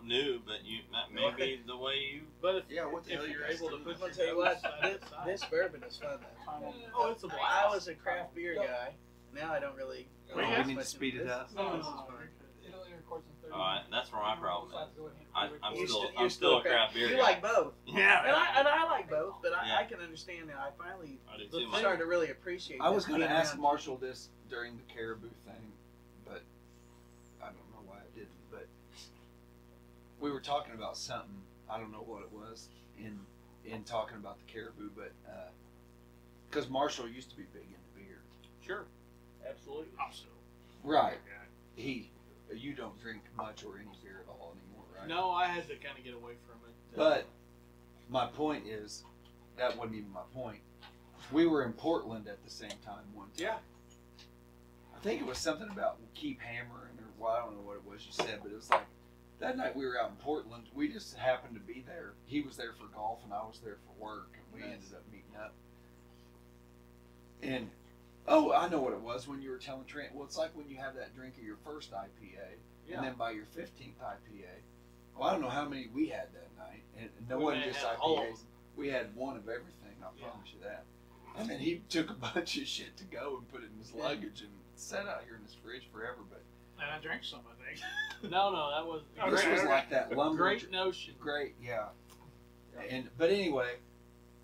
new, but you maybe the way you. But if, Yeah, what the if hell you you're guys able to doing? put I'm gonna your tell you what. nose side by side. This bourbon is fun. Oh, it's a blast. I was a craft beer guy. Now I don't really. Oh, we need to speed it up. No, this is fun. It only records in 30 Alright, that's where my problem is. I'm You're still a craft beer You guy. like both, Yeah. and I like both, but Yeah. I can understand now. I finally I do The too. thing- started to really appreciate. I was that going to being ask around Marshall this during the Caribou thing, but I don't know why I didn't. But we were talking about something. I don't know what it was in talking about the Caribou, but because Marshall used to be big into beer. Sure, absolutely. I'm so Right. guy. You don't drink much or any beer at all anymore, right? No, I had to kind of get away from it. But my point is, that wasn't even my point. We were in Portland at the same time one time. Yeah. I think it was something about keep hammering, or well, I don't know what it was you said, but it was like that night we were out in Portland. We just happened to be there. He was there for golf, and I was there for work, and we Nice. ended up meeting up. And oh, I know what it was when you were telling Trent. Well, it's like when you have that drink of your first IPA, Yeah. and then by your 15th IPA. Well, I don't know how many we had that night, and no We one may just have all of IPAs. them. We had one of everything. I Yeah. promise you that. And then he took a bunch of shit to go and put it in his luggage and sat out here in his fridge forever. But And I drank some, I think. No, that was Oh, this great. was like that lumber. great notion. Great, yeah. But anyway,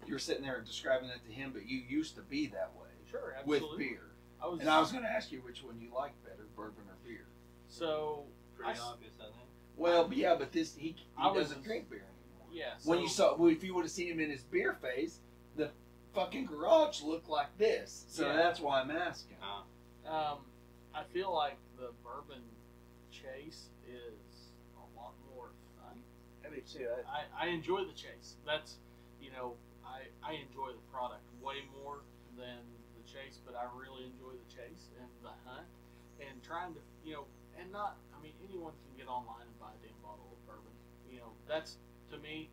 you were sitting there describing that to him, but you used to be that way Sure, with absolutely. beer. I was, And I was going to ask you which one you like better, bourbon or beer. so Pretty I- obvious, I think. Well, but yeah, but this he I was doesn't just- drink beer anymore. yeah. When so- you saw, well, if you would have seen him in his beer phase, the fucking garage looked like this. So Yeah. that's why I'm asking. I feel like the bourbon chase is a lot more fun. I do too. I enjoy the chase. That's, I enjoy the product way more than the chase, but I really enjoy the chase and the hunt and trying to, and not, anyone can get online and buy a damn bottle of bourbon. That's, to me,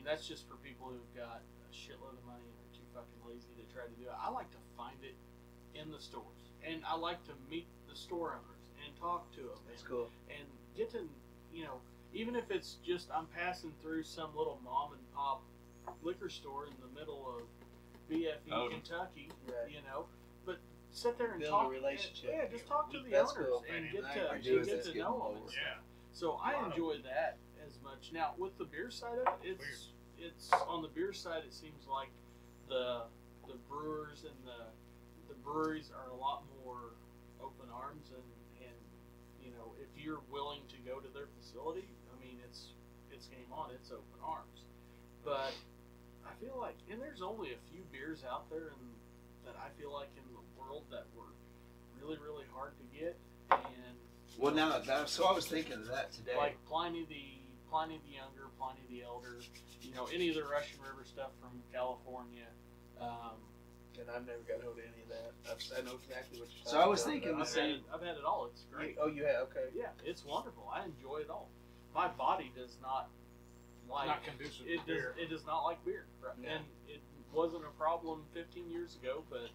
that's just for people who've got a shitload of money and are too fucking lazy to try to do it. I like to find it in the stores, and I like to meet the store owners and talk to them. That's cool. And get to, even if it's just I'm passing through some little mom and pop liquor store in the middle of BFE, Oh. Kentucky, Right. but sit there and Build a talk. relationship. Yeah, just talk to the That's owners cool. and And get I to agree. Do is get that's to getting know them. lower. Yeah. So I Lot of- enjoy that as much. Now with the beer side of it, it's on the beer side. It seems like the brewers and the breweries are a lot more open arms and if you're willing to go to their facility, it's game on. It's open arms. But I feel like, and there's only a few beers out there that I feel like in the world that were really, really hard to get, and Well, so I was thinking of that today. like Pliny the Younger, Pliny the Elder, any of the Russian River stuff from California. And I've never got hold of any of that. I know exactly what you're talking So I was about. thinking the same. I've had it all. It's great. Oh, you have? Okay. Yeah, it's wonderful. I enjoy it all. My body does not like Not conducive to it. beer. It does not like beer, right? No. And it wasn't a problem 15 years ago. But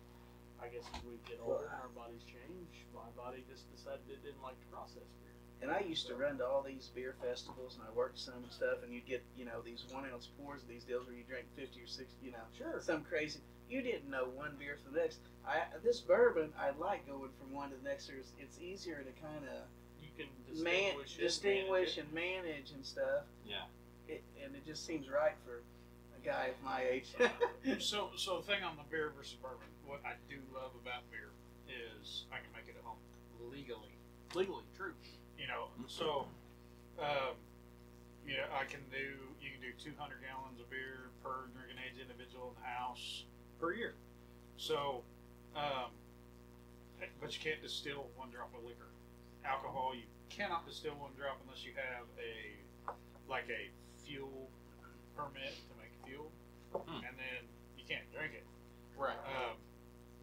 I guess as we get older and our bodies change, my body just decided it didn't like to process beer. And I used to run to all these beer festivals, and I worked some and stuff, and you'd get, these 1 ounce pours of these deals where you drink 50 or 60, Sure. some crazy. You didn't know one beer from the next. This bourbon, I like going from one to the next. It's easier to kind of You can distinguish and manage and stuff. Yeah. And it just seems right for a guy of my age. So the thing on the beer versus bourbon, what I do love about beer is I can make it at home legally. legally true. So you can do 200 gallons of beer per drinking age individual in the house Per year. So But you can't distill 1 drop of liquor. Alcohol, you cannot distill 1 drop unless you have a fuel permit to make fuel, and then you can't drink it. Right.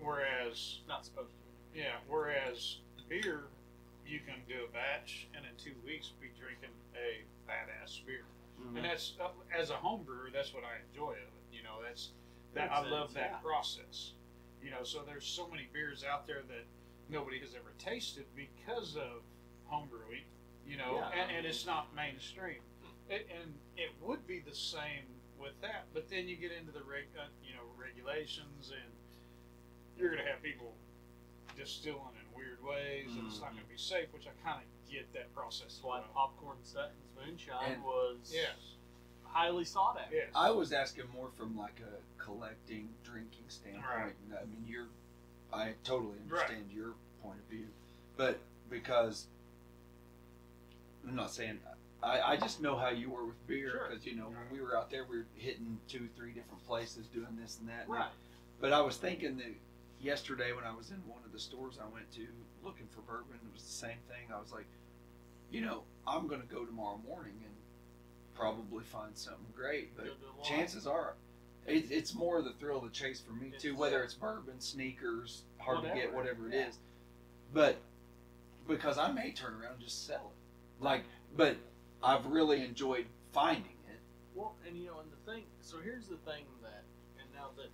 Whereas Not supposed to. Yeah, whereas beer, you can do a batch and in 2 weeks be drinking a badass beer. Mm-hmm. And that's as a home brewer, that's what I enjoy of it. You know, Makes I sense, love that yeah. process. You know, so there's so many beers out there that nobody has ever tasted because of home brewing. You know, Yeah. and it's not mainstream. And it would be the same with that, but then you get into the regulations, and you're going to have people distilling in weird ways, and it's not going to be safe, which I kind of get that process. That's why Popcorn Sutton's Moonshine And- was Yes. highly sought after. Yes. I was asking more from like a collecting, drinking standpoint. Right. I mean, I totally Right. understand your point of view, but because I'm not saying I just know how you were with beer Sure. because when we were out there, we were hitting 2-3 different places doing this and that. Right. But I was thinking that yesterday when I was in one of the stores I went to looking for bourbon, it was the same thing. I was like, I'm going to go tomorrow morning and probably find something great, but Go to the line. chances are it's more of the thrill of the chase for me too, It's- whether it's bourbon, sneakers, hard to get, whatever it Yeah. is. But because I may turn around and just sell it. But I've really enjoyed finding it. Well, and and the thing, so here's the thing that, and now that,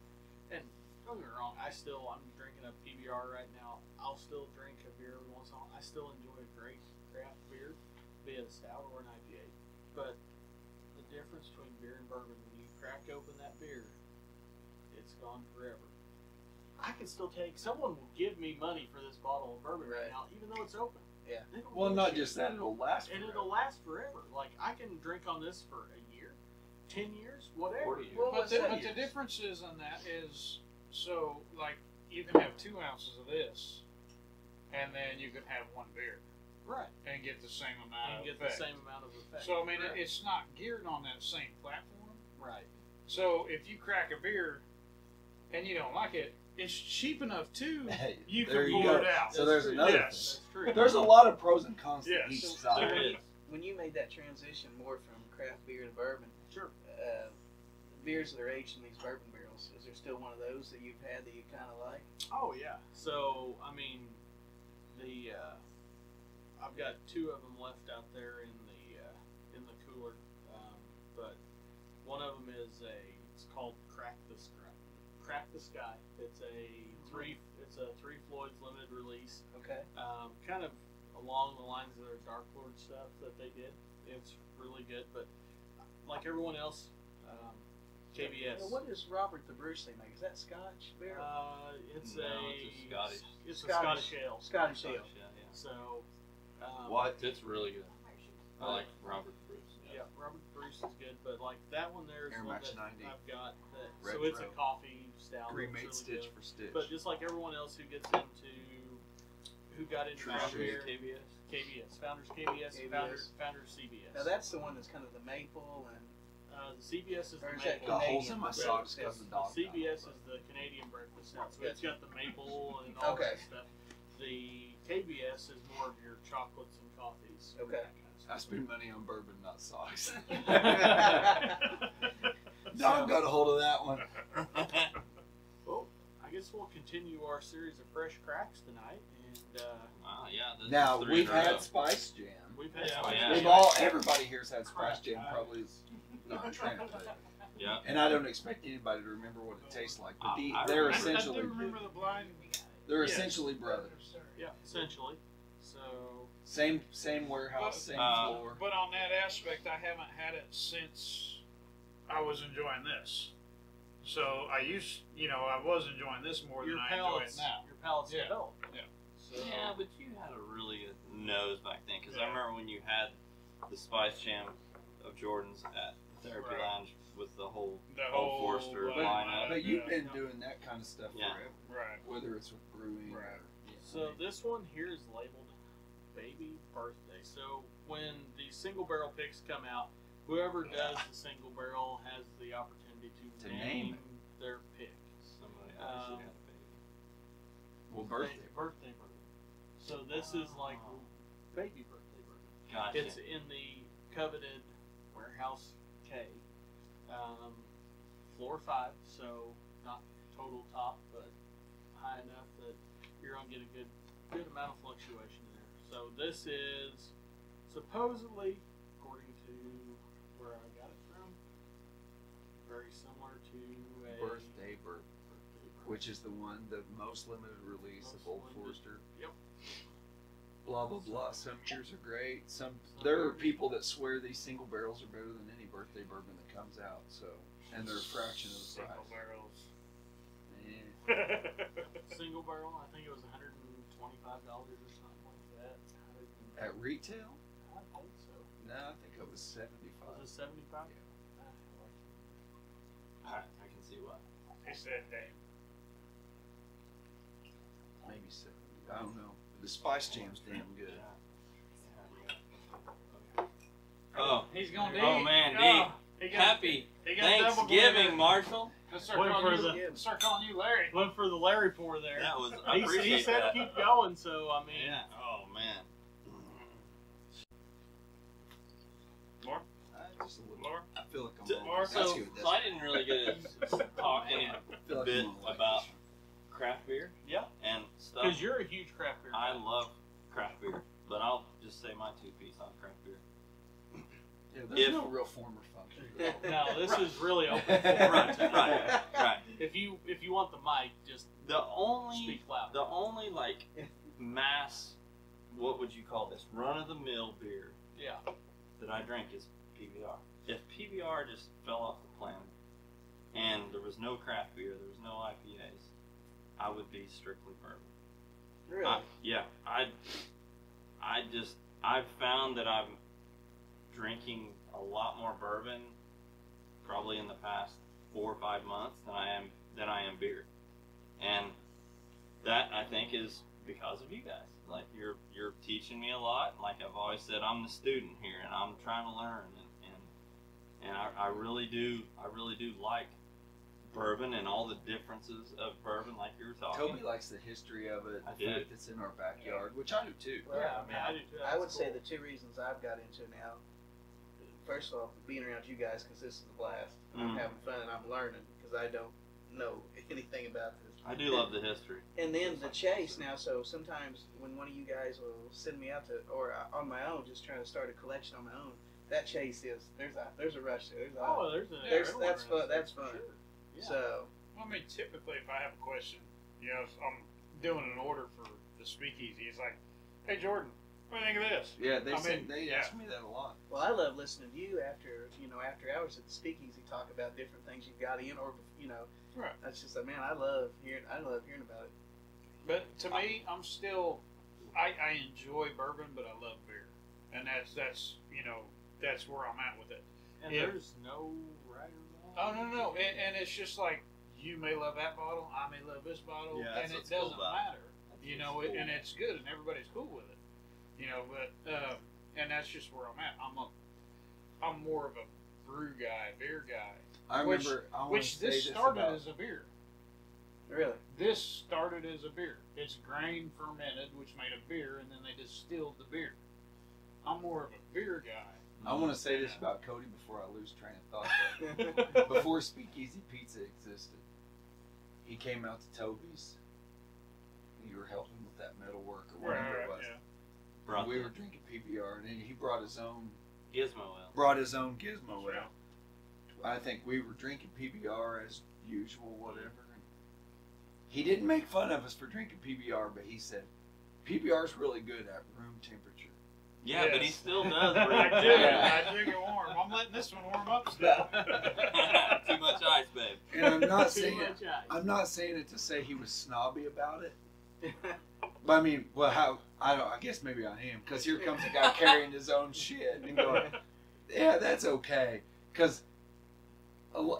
and don't get me wrong, I'm drinking a PBR right now. I'll still drink a beer every once in a while. I still enjoy a great craft beer, be it a stout or an IPA. But the difference between beer and bourbon, when you crack open that beer, it's gone forever. I can still someone will give me money for this bottle of bourbon right Right. now, even though it's open. Yeah. They don't Well, give a not shit. just that, it'll last And forever. it'll last forever. Like, I can drink on this for a year, 10 years, whatever. 40 years. Well, But, that's the difference is on that is, so like you can have 2 ounces of this, and then you can have 1 beer Right. and get the same amount And of get effect. the same amount of effect. So I mean, Correct. it's not geared on that same platform. Right. So if you crack a beer and you don't like it, it's cheap enough too. Hey, You there can you pour go. it out. So there's true. another Yes. That's true. thing. There's a lot of pros and cons to Yes. each So- side. There is. When you made that transition more from craft beer to bourbon, Sure. beers that are aged in these bourbon barrels, is there still one of those that you've had that you kind of like? Oh, yeah. So, I mean, I've got 2 of them left out there in the cooler. But one of them is it's called Crack the Sky. It's a 3 Floyds limited release. Okay. Kind of along the lines of their Dark Lord stuff that they did. It's really good, but like everyone else, KBS. Now, what does Robert the Bruce make? Is that Scotch beer? It's No, a it's a Scottish. It's a Scottish. Scottish ale. Scottish ale. Yeah, yeah. So, What? It's really good. I like Robert Bruce. Yeah, Robert Bruce is good, but like that one there is Air one Max that 90. I've got. So Retro. it's a coffee stout. Remade It's stitch really for stitch. good. But just like everyone else who got into craft Founders, beer, KBS. KBS, Founders KBS, KBS. Founders CBS. Now that's the one that's kind of the maple and the CBS is Or the is that maple. Got holes Canadian in my breakfast socks because the The dog. CBS is the Canadian breakfast stout, so it's got the maple and all Okay. that stuff. The KBS is more of your chocolates and coffees. and Okay. that kind of I stuff. spend money on bourbon, not socks. So- Dog got a hold of that one. Well, I guess we'll continue our series of fresh cracks tonight, and Yeah. This Now is 3 we've in a row. had Spice Jam. we've had Yeah, some- yeah. Everybody here's had Spice Jam. Probably is not Trent, but, Yeah. and I don't expect anybody to remember what it tastes like. But I they're remember. essentially I do remember the blind. they're Yes. essentially brothers. Yeah, essentially. So Same warehouse, same floor. But on that aspect, I haven't had it since I was enjoying this. So I was enjoying this more your than I enjoy it palates, now. your palates Yeah. developed. Yeah. So, Yeah, but you had a really good nose back then, because I Yeah. remember when you had the Spice Jam of Jordan's at the Therapy Right. Lounge with the whole The Old whole Forester lineup. But you've yeah. been doing that kind of stuff Yeah. forever, Right. whether it's with brewing Right. or. So this one here is labeled Baby Birthday. So when the single barrel picks come out, whoever does the single barrel has the opportunity to To name name their pick. somebody obviously had a baby. birthday. Birthday bourbon. So this is like baby birthday bourbon. Gotcha. It's in the coveted Warehouse K. Floor 5, so not total top, but high enough that you're gonna get a good amount of fluctuation in there. So this is supposedly, according to where I got it from, very similar to a Birthday bourbon, which is the one, the most limited release of Old Forester. Yep. Blah blah blah. Some years are great. There are people that swear these single barrels are better than any birthday bourbon that comes out. So, and they're a fraction of the price. Single barrels. Yeah. Single barrel, I think it was $125 or something like that. At retail? I think so. No, I think it was 75. Was it 75? I can see why. They said that. Maybe 70. I don't know. The Spice Jam's damn good. Oh, He's gonna dig. oh man, Oh, Dee. he got- Happy he got double Thanksgiving, glitter. Marshall. Let's start Wait calling for you, start calling you Larry. Went for the Larry pour there. That was, I He appreciate said that. keep going, so I mean. Yeah. Oh man. Just a little. More? I feel like I'm More? on. So, That's good. so I didn't really get to talk any I feel like bit I'm on about vacation. craft beer Yeah. and stuff. Because you're a huge craft beer I guy. love craft beer, but I'll just say my 2 piece on craft beer. Yeah, there's if- no real form or function. No, this Right. is really open. Right. If you want the mic, just The only speak loud. like mass, what would you call this? Run of the mill beer Yeah. that I drink is PBR. If PBR just fell off the planet and there was no craft beer, there was no IPAs, I would be strictly bourbon. Really? I've found that I'm drinking a lot more bourbon probably in the past 4 or 5 months than I am beer, and that I think is because of you guys. Like you're teaching me a lot. Like I've always said, I'm the student here, and I'm trying to learn, and I really do like bourbon and all the differences of bourbon, like you were talking. Toby likes the history of it, I the do. fact it's in our backyard, which I do too. Well, Yeah, I mean, I do too. I would That's say cool. the 2 reasons I've got into it now. First of all, being around you guys because this is a blast. I'm Mm. having fun and I'm learning because I don't know anything about this. I do love the history. And then the chase now. So sometimes when one of you guys will send me out to, or on my own, just trying to start a collection on my own, that chase is there's a rush there. Oh, there's an There's- everywhere that's in fun- this. that's fun. Sure. Yeah. So Well, I mean, typically, if I have a question, you know, if I'm doing an order for the speakeasy, it's like, hey, Jordan, what do you think of this? Yeah, they I say, mean, they yeah. ask me that a lot. well, I love listening to you after hours at the speakeasy talk about different things you've got in, or Right. that's just like, man, I love hearing about it. But to me, I'm still, I enjoy bourbon, but I love beer, and that's where I'm at with it. And Yeah. there's no right or Oh wrong. no, and it's just like you may love that bottle, I may love this bottle, Yeah, and that's it what's cool doesn't about it. matter, and it's good, and everybody's cool with it, but and that's just where I'm at. I'm more of a brew guy, beer guy, I Which- remember. I wanna which say this this started about- as a beer. Really? This started as a beer. It's grain fermented, which made a beer, and then they distilled the beer. I'm more of a beer guy. I want to say this about Cody before I lose train of thought. Though. Before Speakeasy Pizza existed, he came out to Toby's. You were helping with that metal work or whatever it was. yeah. Brought We the were drinking PBR, and then he brought his own Gizmo ale. gizmo Right. ale. I think we were drinking PBR as usual, whatever. And he didn't make fun of us for drinking PBR, but he said PBR is really good at room temperature. Yeah, but he Yes. still does. I bro. do. I drink it warm. I'm letting this one warm up still. Too much ice, babe. And I'm not Too saying much ice. I'm not saying it to say he was snobby about it. But I mean, well, how I don't. I guess maybe I am, because here comes a guy carrying his own shit and going, "Yeah, that's okay." Because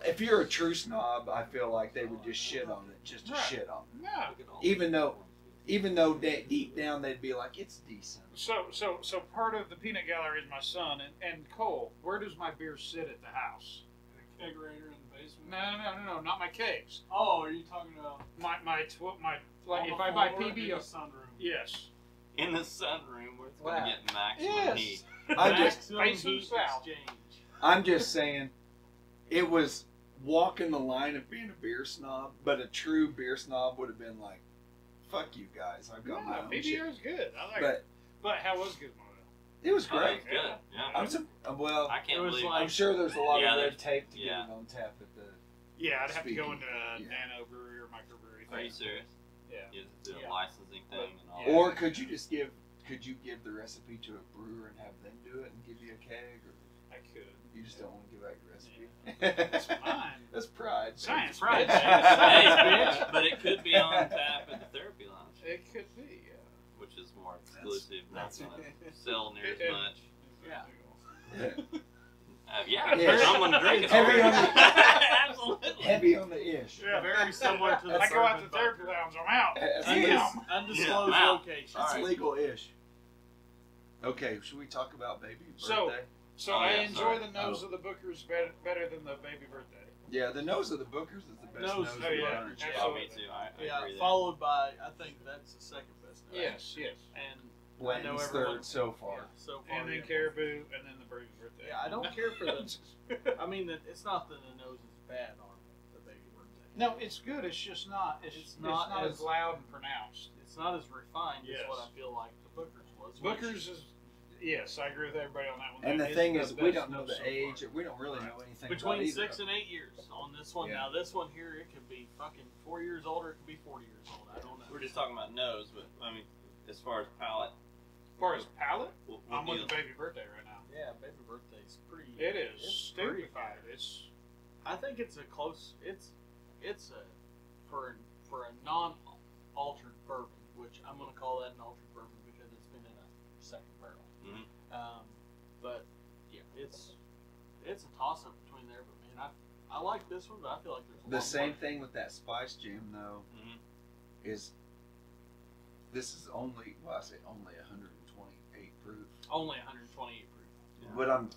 if you're a true snob, I feel like they would just shit on it, just to Right. shit on it. No. Even though deep down they'd be like, "It's decent." So part of the peanut gallery is my son and Cole. Where does my beer sit at the house? Kegerator in the basement. No, not my kegs. Oh, are you talking about If I buy PB, sunroom? yes. In the sunroom, where it's Wow. going to get maximum Yes. heat. Maximum heat south. exchange. I'm just saying, it was walking the line of being a beer snob, but a true beer snob would have been like, "Fuck you guys, I've got my own PBR shit." is good. I like it. But how was Gizmo? It was Oh, great. it's good. Yeah. Well, I can't It was believe like- I'm sure there's a lot Yeah, of there's- red tape to yeah. get it on tap at the. Yeah, I'd have to go Speaking, into yeah. nano brewery or microbrewery. Are you serious? Yeah. You have to do a Yeah. licensing thing and all Yeah. Or could you just give the recipe to a brewer and have them do it and give you a keg, or I could. you just don't want to give out your recipe? That's fine. That's pride. Science, Pride. bitch. Hey, Science, but it could be on tap at the therapy lounge, bitch. It could be, yeah. which is more exclusive, not that's- going to sell near as And- much. Yeah. Yeah, Yeah. someone drinking. Heavy on the- Absolutely. Heavy on the ish. Yeah. Very similar to the I go out Bourbon to therapy bunker. lounge, I'm out. That's Damn. Undisclosed Yeah, wow. location. It's Alright. legal-ish. Okay, should we talk about baby birthday? So Oh, I yeah, enjoy sorry. the nose of the Bookers better than the baby birthday. Yeah, the nose of the Bookers is the best Nose- nose, oh, of the yeah. bunch. Yeah, Absolutely. me too. I Yeah, agree there. followed by, I think that's the second best. Yes, yes. And Blanton's everyone- third so far. yeah, so far. And then yeah. Caribou, and then the baby birthday. Yeah, I don't care for the. I mean, it's not that the nose is bad on the baby birthday. No, it's good. It's just not. It's not not as- as loud and pronounced. It's not as refined Yes. as what I feel like the Booker's was. which- Booker's is. Yes, I agree with everybody on that one. And That the thing the is, we best don't know nose the so age. far. We don't really know anything about between either 6 of and 8 years on this one. Yeah. Now this one here, it could be fucking 4 years old or it could be 40 years old. I don't know. We're just talking about nose, but I mean, as far as palate, As far as palate, what I'm do with you- the baby birthday right now. Yeah, baby birthday's pretty. It is It's pretty stupefied. good. It's I think it's a close. It's a for a non-altered bourbon, which I'm gonna call that an altered bourbon because it's been in a second barrel. Mhm. But yeah, it's a toss up between there. But man, I like this one, but I feel like there's a The lot same more. thing with that Spice Jam, though, Mhm. is this is only, well, I say only 128 proof. Only 128 proof. Yeah. But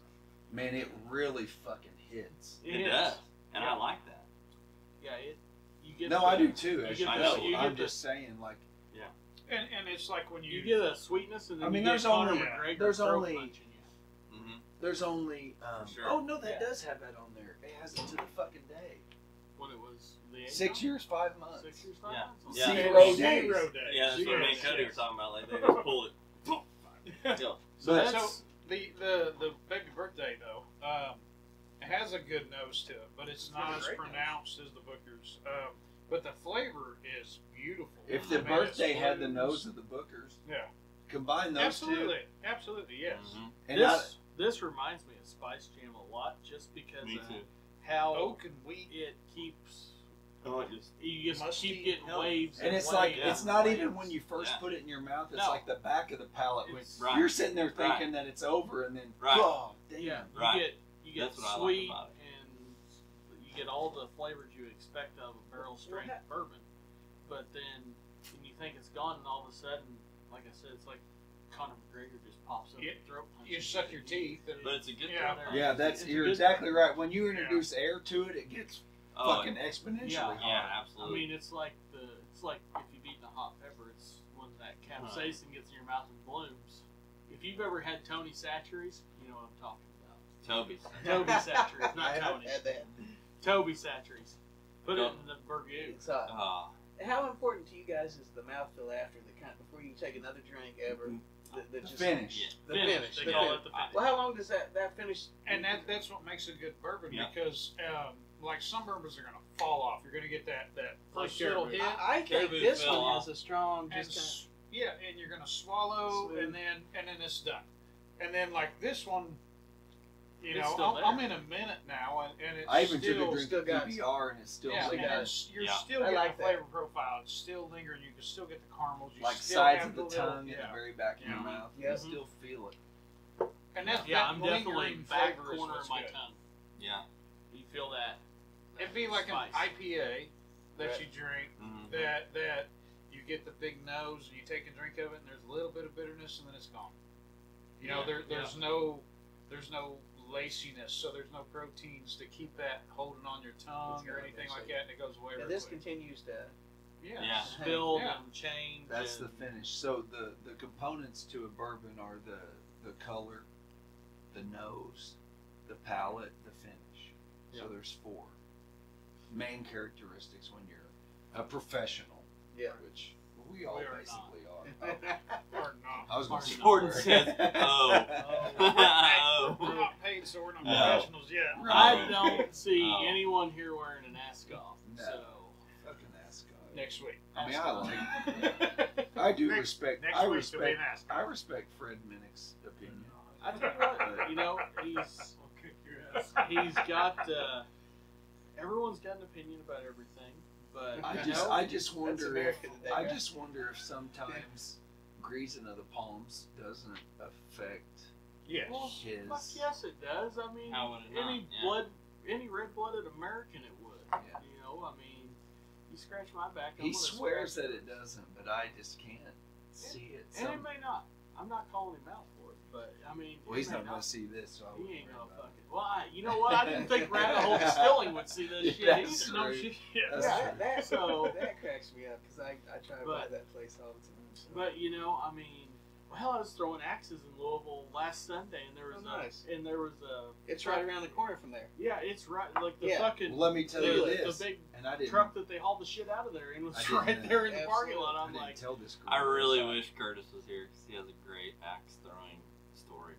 man, it really fucking hits. It is. does, and Yeah. I like that. Yeah, you get. No, the- I do too. You Actually, get I the, know. you I'm get the, just saying, like, and it's like when you get a sweetness, and then I mean, you there's get Conor only- McGregor there's throat only- punching you. Mm-hmm. there's only. Sure. Oh no, that Yeah. does have that on there. It has it to the fucking day. When it was the 6 years, 5 months. 6 years, 5 Yeah. months. Yeah. Zero days. Zero days. Yeah, that's what me and Yes, Cody were yes. talking about. Like they just pull it. Yeah. So But- that's So the baby birthday though, it has a good nose to it, but it's It's not got a as great pronounced as the Booker's. But the flavor is beautiful. If I the mean, birthday it's had the smooth. nose of the Bookers, Yeah, combine those absolutely, absolutely, yes. Mhm. two, and this reminds me of Spice Jam a lot, just because Me of too. how Oak and wheat. it keeps. Oh, just You just Musty keep getting milk. waves, and it's like waves yeah. it's not and even waves. when you first Yeah. put it in your mouth. It's No. like the back of the palate. When It's- Right. you're sitting there thinking Right. that it's over, and then Right. oh damn. Yeah, Right. you get That's what I like sweet about it. and you get all the flavors you expect of a barrel strength Well, bourbon, but then when you think it's gone, and all of a sudden, like I said, it's like Conor McGregor just pops up You- your throat. punches You suck your teeth. And, But it's a good Yeah. throat Yeah, punch. that's It's a you're good exactly thing. right. When you introduce air to it, it gets Oh, fucking exponentially Yeah. hard. yeah, I absolutely. mean, it's like if you've eaten a hot pepper, it's when that capsaicin gets in your mouth and blooms. If you've ever had Tony Satchery's, you know what I'm talking about. Toby's. Toby Satchery's, I not haven't Tony. had that. Toby Satchery's. Put it Go. in the burgoo. It's, how important to you guys is the mouthfeel after before you take another drink ever? The just Finish. Yeah. The Finish. finish. They the call finish. it the finish. Well, how long does that finish? and that's what makes a good bourbon Yeah. because like some bourbons are gonna fall off. You're gonna get that Like first little Caribou. hit. I think Caribou this fell one off. has a strong, And just yeah, and you're gonna swallow, Smooth. and then it's done. And then like this one, you It's know, still there. I'm in a minute now, and it's I even still, took a drink still of got- PBR and it's still yeah, still and got you're Yeah. still I getting like the that. flavor profile. It's still lingering. You can still get the caramels. You like still sides have of the little- tongue and yeah. the very back of your Yeah. mouth. Yeah. You still feel it. And that's Yeah, that I'm definitely lingering back flavor is corner what's of my good. tongue. Yeah. You feel that? It'd be like spice. an IPA that Right. you drink Mhm. that you get the big nose and you take a drink of it and there's a little bit of bitterness and then it's gone. You know, Yeah. there's no laciness, so there's no proteins to keep that holding on your tongue It's or gonna anything be like so- that, and it goes away. Yeah, real this quick. continues to. Yeah. Build Yeah. and change. That's the and, finish. So the components to a bourbon are the color, the nose, the palate, the finish. So Yeah. there's 4 main characteristics when you're a professional. Yeah. Which we all We are basically are. Or not. I was going Or to not. Jordan says, "Oh, We're oh." not paid, so we're not No. professionals yet. I don't see Oh. anyone here wearing an ascot. No. So Fucking ascot. Next week. I mean, I like. I do respect. Next I week there'll be respect. an ask. I respect Fred Minnick's opinion. I tell you what, you know, he's got. Everyone's got an opinion about everything, but I you just, know, I just wonder if, America today, I right? just wonder if sometimes greasing of the palms doesn't affect Yes. well, his. fuck yes, it does. I mean, How would it not? any Yeah. any red-blooded American, it would. Yeah. You know, I mean, you scratch my back. I'm He gonna swears scratch that it yours. doesn't, but I just can't see it. And it may not. I'm not calling him out for it, but I mean, Well, it he's may not going to see this, so I He wouldn't ain't worry gonna about fucking. Well, you know what? I didn't think Rabbit Hole Distilling would see this shit That's either. No right. shit. That's Yeah, true. that, So- that cracks me up because I try to buy But- that place all the time. So. But you know, I mean, well, I was throwing axes in Louisville last Sunday, and there was Oh, nice. a It's right around the corner from there. yeah, it's right like the Yeah. fucking Well, let me tell you the this, big and I didn't. truck that they hauled the shit out of there and was I didn't right know. there in the parking lot. I I'm didn't like, tell this girl. I really this. wish Curtis was here because he has a great axe throwing story.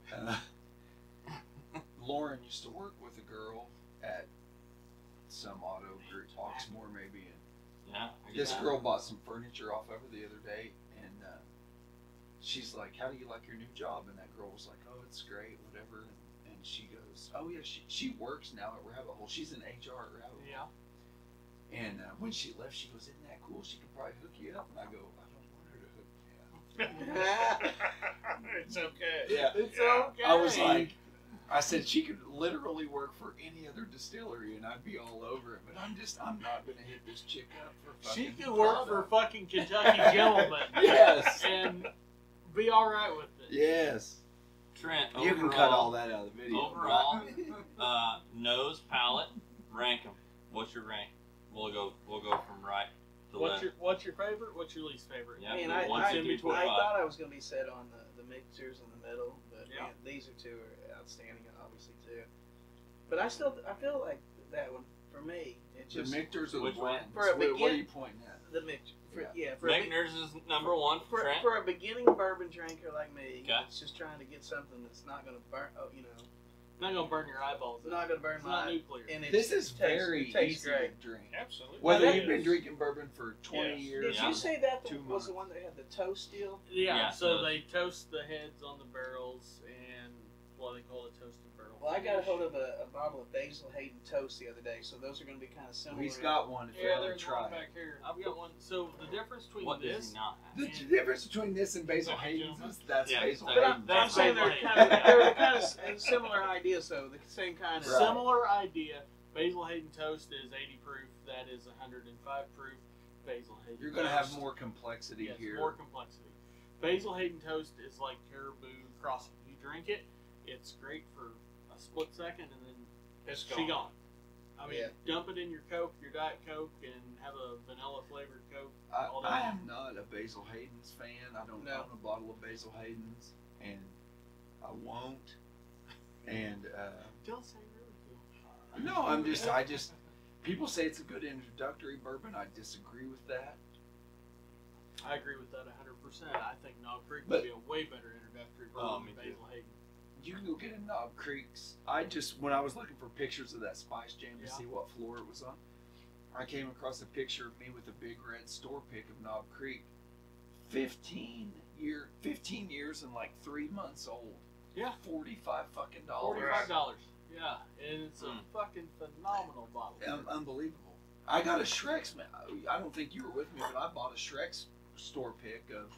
Lauren used to work with a girl at some auto group, Oxmoor maybe, and Yeah. this girl bought some furniture off of her the other day, and she's like, "How do you like your new job?" And that girl was like, "Oh, it's great, whatever." And she goes, "Oh yeah, she works now at Rabbit Hole. She's in HR at Rabbit Hole." yeah, And when she left, she goes, "Isn't that cool? She could probably hook you up." And I go, "I don't want her to hook me up." It's okay. Yeah. it's Yeah. okay. I was like, I said she could literally work for any other distillery and I'd be all over it. But I'm not gonna hit this chick up for she fucking could work for product. fucking Kentucky Gentlemen Yes. and be all right with it. Yes. Trent, You can cut all that out of the video. Overall, nose, palate, rank them. What's your rank? We'll go from right to left. What's your favorite? What's your least favorite? Yeah, Man, the I, one, I, two, three, four, I five. thought I was going to be set on the mixers in the middle, but Yeah. man, these are two are outstanding, obviously too. But I feel like that one for me. It The just mixers or the Which one? blends? For a What are begin- you pointing at? the mixture. For, Yeah. yeah, for a, be- Magners is number one for for, Trent. for a beginning bourbon drinker like me, Okay. it's just trying to get something that's not going to burn. Oh, Not gonna burn your eyeballs. not going to burn It's not my. nuclear. And This is it tastes- very it tastes easy great. to drink. Absolutely. Whether Now you've been that- drinking bourbon for 20 Yes. years. Did Yeah. you say that 2 was months. the one that had the toast deal? Yeah, Yeah, so so- they toast the heads on the barrels, and they call it toasted barrel. Well, I got a finish. hold of a bottle of Basil Hayden toast the other day, so those are going to be kind of similar. He's got one if you Yeah, want to there's try one it. back here. I've got one. So the difference between What does this, he not have? The difference between this and Basil Second Hayden's gentleman. is that's Yeah, Basil second. But I'm Hayden's. That's saying they're Basil kind of Hayden. they're kind of similar ideas, though. The same kind of. Right. similar idea. Basil Hayden toast is 80 proof. That is 105 proof. Basil Hayden. You're going to have toast. more complexity Yes, here. more complexity. Basil Hayden toast is like caribou crossing. You drink it, it's great for a split second, and then It's she gone. gone. I mean, Yeah. dump it in your Coke, your Diet Coke, and have a vanilla flavored Coke. all day I long. am not a Basil Hayden's fan. I don't No. own a bottle of Basil Hayden's, and I won't. And Don't say really cool. no, I just. People say it's a good introductory bourbon. I disagree with that. I agree with that 100%. I think Knob Creek But- would be a way better introductory Oh, bourbon me than too. Basil Hayden. You can go get a Knob Creek's. When I was looking for pictures of that Spice Jam to Yeah. see what floor it was on, I came across a picture of me with a big red store pick of Knob Creek. 15 years and like 3 months old. Yeah. $45 fucking $45. Yeah, and it's a Mm. fucking phenomenal bottle. Unbelievable. I got a Shrek's, man. I don't think you were with me, but I bought a Shrek's store pick of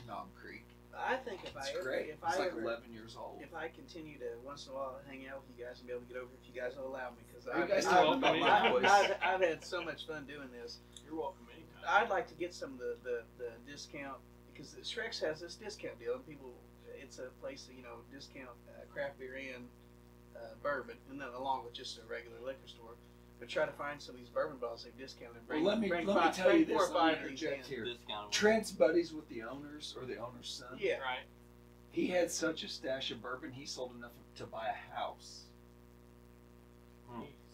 Knob Creek. I think if It's I ever, great. if It's I like ever, 11 years old. if I continue to once in a while hang out with you guys and be able to get over, if you guys will allow me, because You guys talk about my voice. I've had so much fun doing this. You're welcome anytime. I'd like to get some of the discount, because the Shrek's has this discount deal, and people, it's a place that discount craft beer in bourbon, and then along with just a regular liquor store. But try to find some of these bourbon bottles they discount and bring. Well, let me bring tell you 4 this. or Let 5 me of these interject in. here. Discounted. Trent's buddies with the owners or the owner's son. Yeah. Right. He had such a stash of bourbon, he sold enough to buy a house.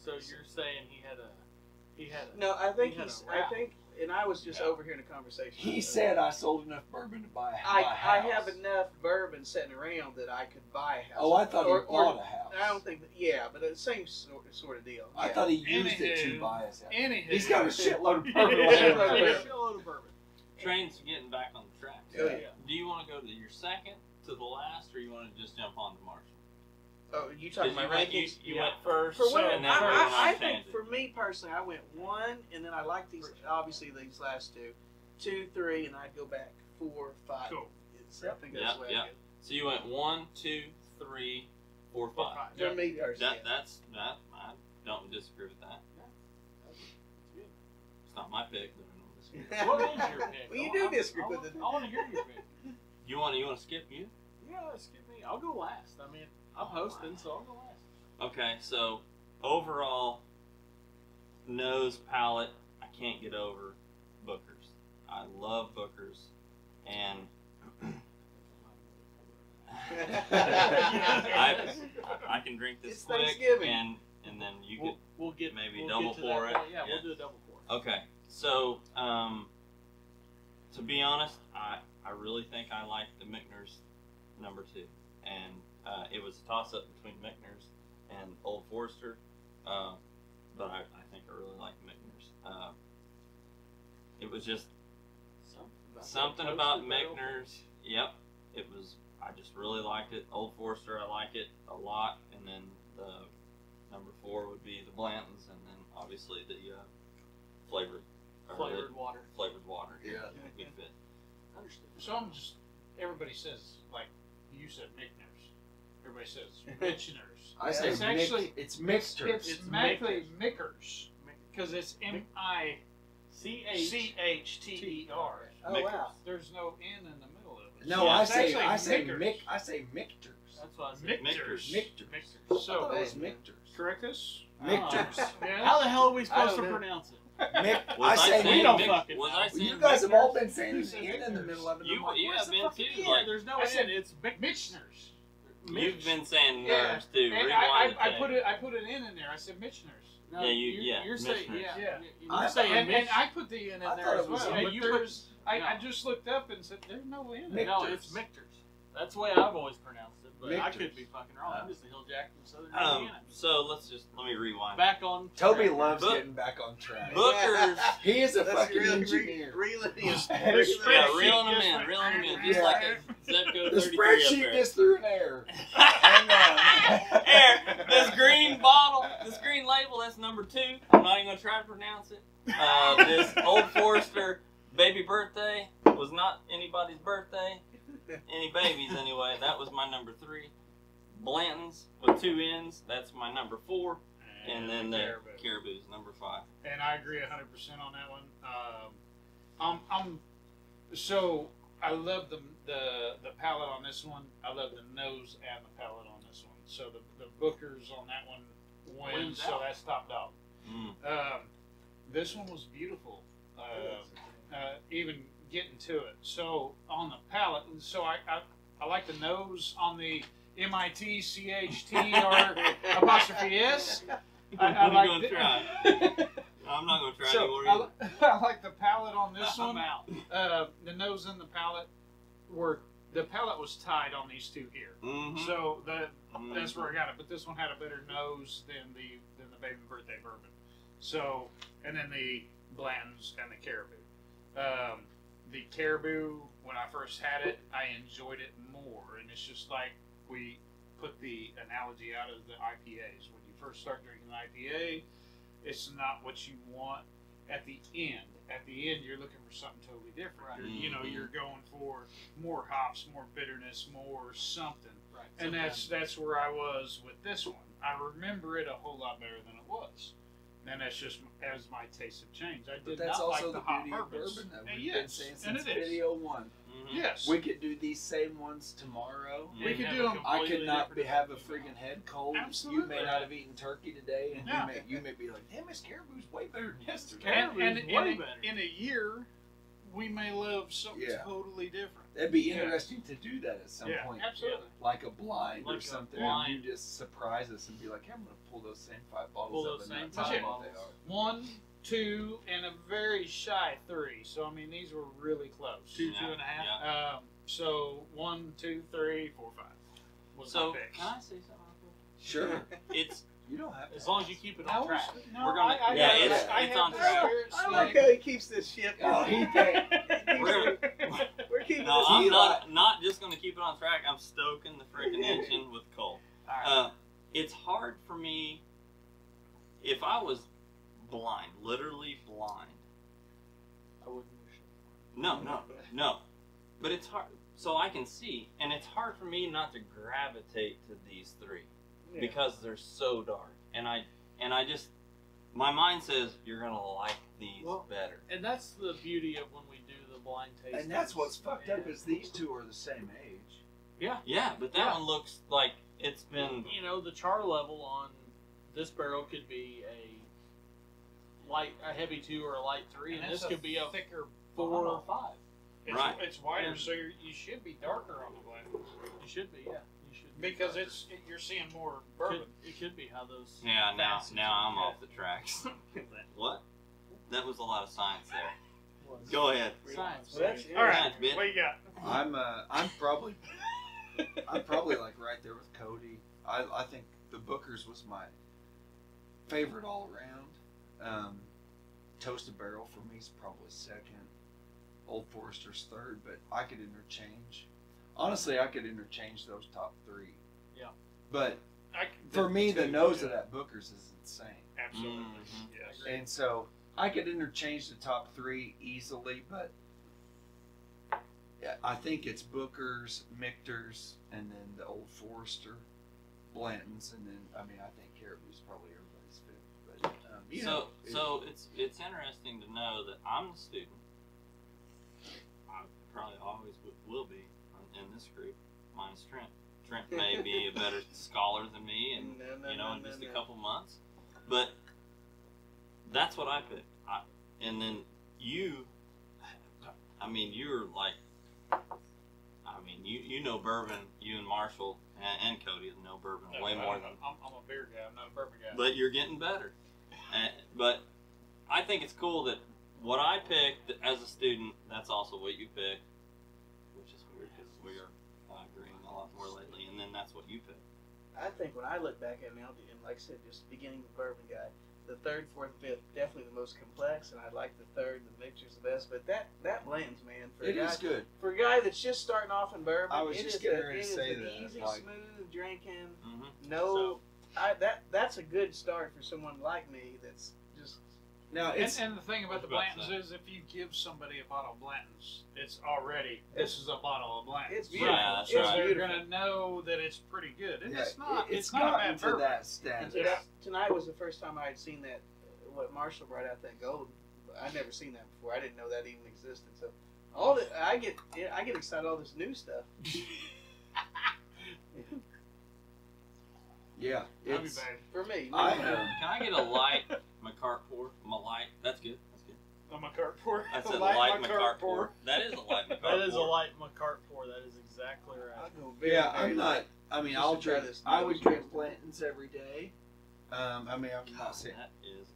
So you're saying he had a No, I think He had he's. a I route. think, and I was just overhearing a conversation. He said, "I sold enough bourbon to buy a I house." have enough bourbon sitting around that I could buy a house. Oh, I thought he Or- bought a house. I don't think that. Yeah, but the same sort of deal. I Yeah. thought he used it to Anywho. buy his house. Anywho, He's got a shitload of bourbon. Yeah. laying Yeah. around. Yeah. shitload of bourbon. Train's getting back on the track. Oh, yeah. Do you want to go to your second to the last, or you want to just jump on to Marshall? Oh, you talking Because about you, rankings? you went first, For women, and then I first think for me personally, I went 1, and then I like these. Obviously, these last 2, 2, 3, and I'd go back 4, 5. Cool. I think that's the way I go. So you went 1, 2, 3, 4, 5. For me personally, That I don't disagree with that. It's not my pick, but I don't disagree. yeah. What is your pick? Well, you do disagree I with want- it. I want to hear your pick. You want to skip you? Yeah, skip me. I'll go last. I mean, I'm hosting, so I'll go last. Okay, so overall nose palate, I can't get over Booker's. I love Booker's, and I can drink this It's quick, Thanksgiving. and then you could. We'll get maybe we'll double get to pour that it. point. Yeah, Yeah. we'll do a double pour. Okay, so to be honest, I really think I like the Michner's number 2, and it was a toss up between Michner's and Old Forester, but I think I really like Michner's. It was just something about Michner's. Yep, it was. I just really liked it. Old Forester, I like it a lot, and then the number 4 would be the Blanton's, and then obviously the flavored water. Flavored water. Yeah. Good fit. Understood. So I'm just. Everybody says like you said, Michner's. Everybody says Michner's. I say It's actually- it's mixture. It's actually Michner's because it's MICHTER. Oh wow. There's no N in the middle of it. No, So I it's say actually I say Michter's. That's what I said. Michter's. Michter's. Mixers. I thought So it was Hey, Michter's. correct us. Michter's. Yeah. How the hell are we supposed I to don't know. pronounce it? I Was I say saying we don't Mich- fucking was know. I Well, saying you guys have all Michner's? been saying You the said N in the Michter's. middle of it. You- I'm like, you where's have the been fucking too, N? like- There's no I said N. It's big. Michner's. You've been saying Yeah. nerves too. And Rewind the I tape. put an N in there. I said Michner's. No, Yeah, you- You're saying Michner's. yeah. Yeah. I- You're saying And I put the N in I there thought as it was- well. yeah, but you there's, I no. just looked up and said there's no N. Michter's. No, it's Michter's. That's the way I've always pronounced it, but I Michter's. could be fucking wrong. I'm just a hill jack from Southern Indiana. So let me rewind. Back on Toby track. loves Book- getting back on track. Booker's. He is a That's fucking really engineer. reeling Yeah, Spreadsheet reeling them just in, went- reeling them in, just like a Zepco The 33 spreadsheet up gets through an error. there. Hang on. Here, this green bottle, this green label, that's number 2. I'm not even gonna try to pronounce it. This Old Forester baby birthday was not anybody's birthday. Any babies anyway. That was my number 3. Blanton's with 2 N's. That's my number 4. And then the Caribou's number 5. And I agree 100% on that one. So I love the palate on this one. I love the nose and the palate on this one. So the Booker's on that one wins. Wins So out. that's top dog. This one was beautiful. Even getting to it. So on the palate, so I like the nose on the MITCHTR''S. I'm like gonna the- try. I'm not gonna try So anymore either. I like the palate on this I'm one. out. The nose and the palate the palate was tied on these 2 here. Mhm. So that's Mhm. where I got it. But this one had a better nose than the baby birthday bourbon. So and then the Blanton's and the Caribou. The Caribou, when I first had it, I enjoyed it more, and it's just like we put the analogy out of the IPAs. When you first start drinking an IPA, it's not what you want at the end. At the end, you're looking for something totally different. Right. You're going for more hops, more bitterness, more something. Right. And that's where I was with this one. I remember it a whole lot better than it was. And that's just as my tastes have changed. I But did that's not also like the the hot beauty of bourbons. bourbon that And we've been yes, saying and since it is. video 1. Yes. We could do these same ones tomorrow. We could have do a 'em. I could completely not different have a opinion. friggin' head cold. Absolutely. You may not have eaten turkey today, and Yeah. you may be like, damn, this caribou's way better than yesterday. Caribou And is way in better. a year, we may love something Yeah. totally different. It'd be Yeah. interesting to do that at some point. Absolutely. Like a blind Like or a something. blind. You just surprise us and be like, hey, I'm going to pull those same 5 bottles Pull up those and same not tell 5 you what they bottles. are. 1, 2, and a very shy 3. So I mean, these were really close. 2, 2.5. Yeah. So 1, 2, 3, 4, 5 was So my picks. can I say something real quick? Sure. It's You don't have to. As long as you keep it on No, track. no, We're gonna- I yeah, have, it's- I it's have on the track. spirit I like snake. how he keeps this ship. Oh, he can't. We're We're keeping No, this. I'm See, not just gonna keep it on track. I'm stoking the freaking engine with coal. Alright. It's hard for me if I was blind, literally blind. I wouldn't. No. But it's hard. So I can see, and it's hard for me not to gravitate to these 3 Yeah. because they're so dark, and I just my mind says you're gonna like these Well, better. And that's the beauty of when we do the blind taste. And that's what's fucked up is these 2 are the same age. Yeah, but that Yeah. one looks like it's been. You know, the char level on this barrel could be a heavy 2 or a light 3, and this could be a thicker 4 or 5. It's, Right. it's wider, And- so you should be darker on the blend You should be, yeah. You should be because darker. you're seeing more Could, bourbon. it could be how those. Yeah, now facets I'm are. off the tracks. What? That was a lot of science there. Was. Go ahead. Science. Well, that's All right, Science, bitch. what you got? I'm probably like right there with Cody. I think the Booker's was my favorite all around. Toasted Barrel for me is probably second. Old Forester's third, but I could interchange. Honestly, I could interchange those top 3. Yeah. But I, for me, the two, nose yeah. of that Booker's is insane. Absolutely. Mhm. Yes. And so I could interchange the top 3 easily, but yeah, I think it's Booker's, Michter's, and then the Old Forester, Blanton's, and then I think Caribou's probably everybody's fifth. But So it's interesting to know that I'm the student. I probably always will be in this group, minus Trent. Trent may be a better scholar than me, and in just a couple months. But that's what I picked. And then you, you're like, you know bourbon. You and Marshall and Cody know bourbon way more than. I'm a beer guy. I'm not a bourbon guy. But you're getting better. But I think it's cool that what I picked as a student, that's also what you picked, which is weird because we are agreeing a lot more lately. And then that's what you picked. I think when I look back at it now, and like I said, just beginning with bourbon guy, the 3rd, 4th, 5th definitely the most complex, and I like the 3rd. The Michter's the best, but that blends, man. For it a guy, is good. for a guy that's just starting off in bourbon. I was it just is getting a- ready to it is say an that, easy, like- smooth drinking. Mm-hmm. No, that's a good start for someone like me. That's just Now it's And the thing about the I was about to Blantons is, if you give somebody a bottle of Blantons, it's already this is a bottle of Blantons. it's beautiful. Yeah, that's it's right. They're beautiful. gonna know that it's pretty good, and yeah, it's not. it's not a gotten bad to bourbon. that And standard. tonight was the first time I had seen that. What Marshall brought out, that gold. I'd never seen that before. I didn't know that even existed. So all that I get excited all this new stuff. Yeah, That'd be it's. bad. For me, I Can I get a light McCart pour? My light. That's good. That's good. On my cart pour. I said Light light my McCart cart pour. That is a light McCart That is a pour. light McCart pour. That is exactly right. I'll go very, Yeah, very I'm light. not. Just I'll to try drink. this I nose would drink drink. Blanton's every day. I'm God, not saying. that is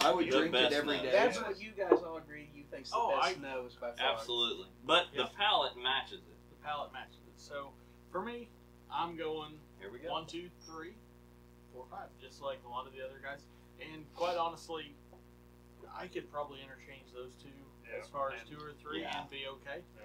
I would You- The drink best it every nose. day. That's what you guys all agree. You think's the Oh, best nose by far. absolutely. But Yeah. the palate matches it. The palate matches it. So for me, I'm going Here we go. 1, 2, 3, 4, 5, just like a lot of the other guys. And quite honestly, I could probably interchange those two Yeah, as far as and- 2 or 3 Yeah. and be okay. Yeah.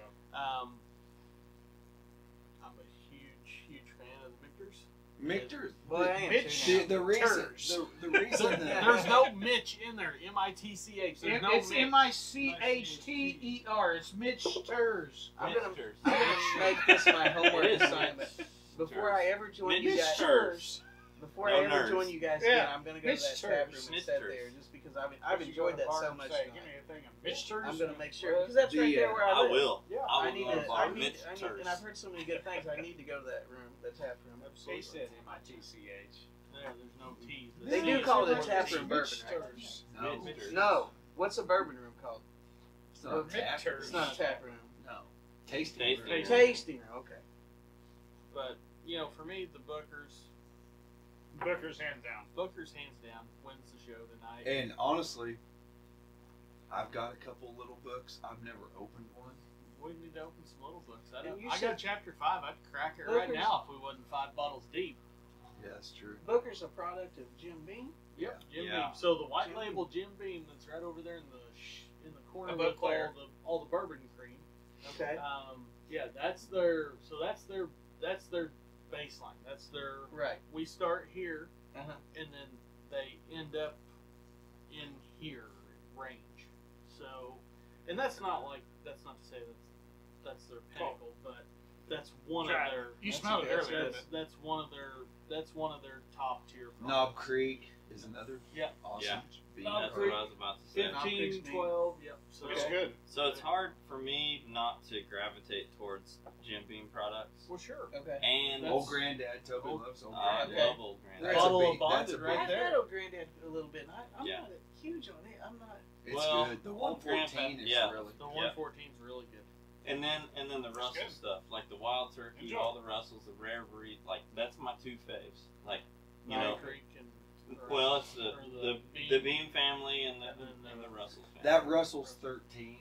I'm a huge fan of the Michter's. Michter's. Well, I am Mitch- too now. The reason. Turs. The reason that. There's no Mitch in there. Mitch. There's no It's Mitch. Michther. It's Mitch Turs. I'm gonna Michter's. make this my homework It is assignment. Mitch. Before I ever join Mitch you guys, Turs. Before No I ever nerds. join you guys Yeah. again, I'm gonna go to that Mitch tap room Turks. and Mitch sit Turks. there just because I've enjoyed that so much. Say, tonight. give me a thing of mixtures. I'm gonna make sure Well, because that's right the, there where I I live. will. Yeah. I I will need go to to. bar I need, Mitch I need, Turks. and I've heard so many good things. I need to go to that room, the tap room. He said MITCH. There's no T's. The They C do is call it a important. tap room bourbon, right? Mixers. No, Mitch No, what's a bourbon room called? it's not a tap. Mixers. It's not a tap room. No, tasting. Tasting. room. Tasting room. Okay. But for me, the Booker's hands down. hands down wins the show tonight. And honestly, I've got a couple little books. I've never opened one. We need to open some little books. I, And you I said- got chapter 5. I'd crack it right Booker's- now if we wasn't 5 bottles deep. Yeah, that's true. Booker's a product of Jim Beam. Yep. Jim Yeah. Beam. So the white Jim label Jim Beam that's right over there in the corner Above with Claire. all the bourbon cream. Okay. Yeah, that's their baseline. That's their Right. we start here Uh-huh. and then they end up in here range. So, and that's not to say that's their pinnacle, but that's one Try of it. their. You that's- smelled it that's- earlier, That's, that's one of their top tier. Knob Creek is another Yeah. awesome Yeah. bean. Knob That's Creek. what I was about to say. 15, 12. Yep. So It's good. So it's hard for me not to gravitate towards Jim Beam products. well, sure. Okay. And That's- Old Granddad. Toby Old- loves Old I Granddad. Okay. love Old Granddad. That's a Bottle of big- bonded that's a right I've there. had Old Granddad a little bit. And I'm Yeah. not huge on it. I'm not. It's Well, good. The Old 114 Grandpa- is yeah. really. The 114 is really good. And then the That's Russell good. stuff, like the Wild Turkey, Enjoy. all the Russells, the Rare Breed, like that's my two faves. Like you Nine know, Creek and well, it's the or the Beam family and And then the Russell family. That Russell's 13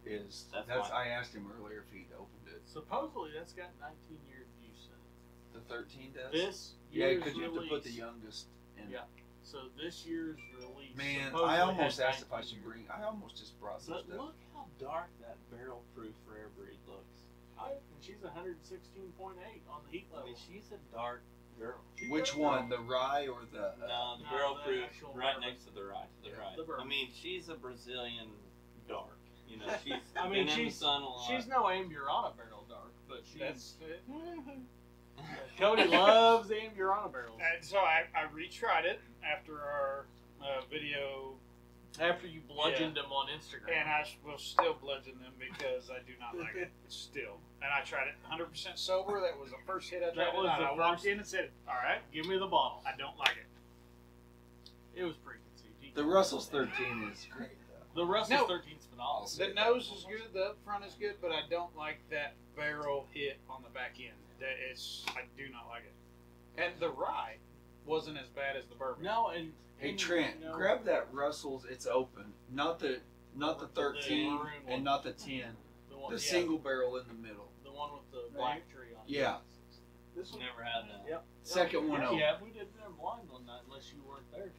is. That's That's. fine. I asked him earlier if he'd opened it. supposedly that's got 19 years use in it. The 13 does. This Yeah, year's because you have to put the release- youngest in. Yeah. So this year's release. Man, supposedly I almost had asked if I 19 should years. bring. I almost just brought some But stuff. look how dark that barrel proof Rare Breed looks. And she's 116.8 on the heat I level. mean, she's a dark girl. She's Which good. one, the rye or the? No, the No, barrel the proof actual right bourbon. next to the rye. To the Yeah, right. the bourbon. I mean, she's a Brazilian dark. You know, she's I mean, been in the she's- sun a lot. She's no Amburana barrel dark, but she's. That's Cody loves Amburana barrels. And so I retried it after our video, After you bludgeoned them on Instagram. and I will still bludgeon them because I do not like it still. And I tried it 100% sober. That was the first hit I tried. That was it. the I walked first- in and said, "All right, Give me the bottle. I don't like it." It was preconceived. You The can't- Russell's 13 is great though. The Russell's No. 13 is phenomenal. I'll say The that. nose is good, the up front is good, but I don't like that barrel hit on the back end. I do not like it. And the rye wasn't as bad as the bourbon. No, and Hey and, Trent, you know, grab that Russell's. It's open. Not the 13 maroon one. and not the 10. the one, The yeah, single barrel in the middle. the one with the black tree on it. Yeah. This one. Never had that. Yep. Second one yeah, over. yeah, we did them blind one night unless you weren't there.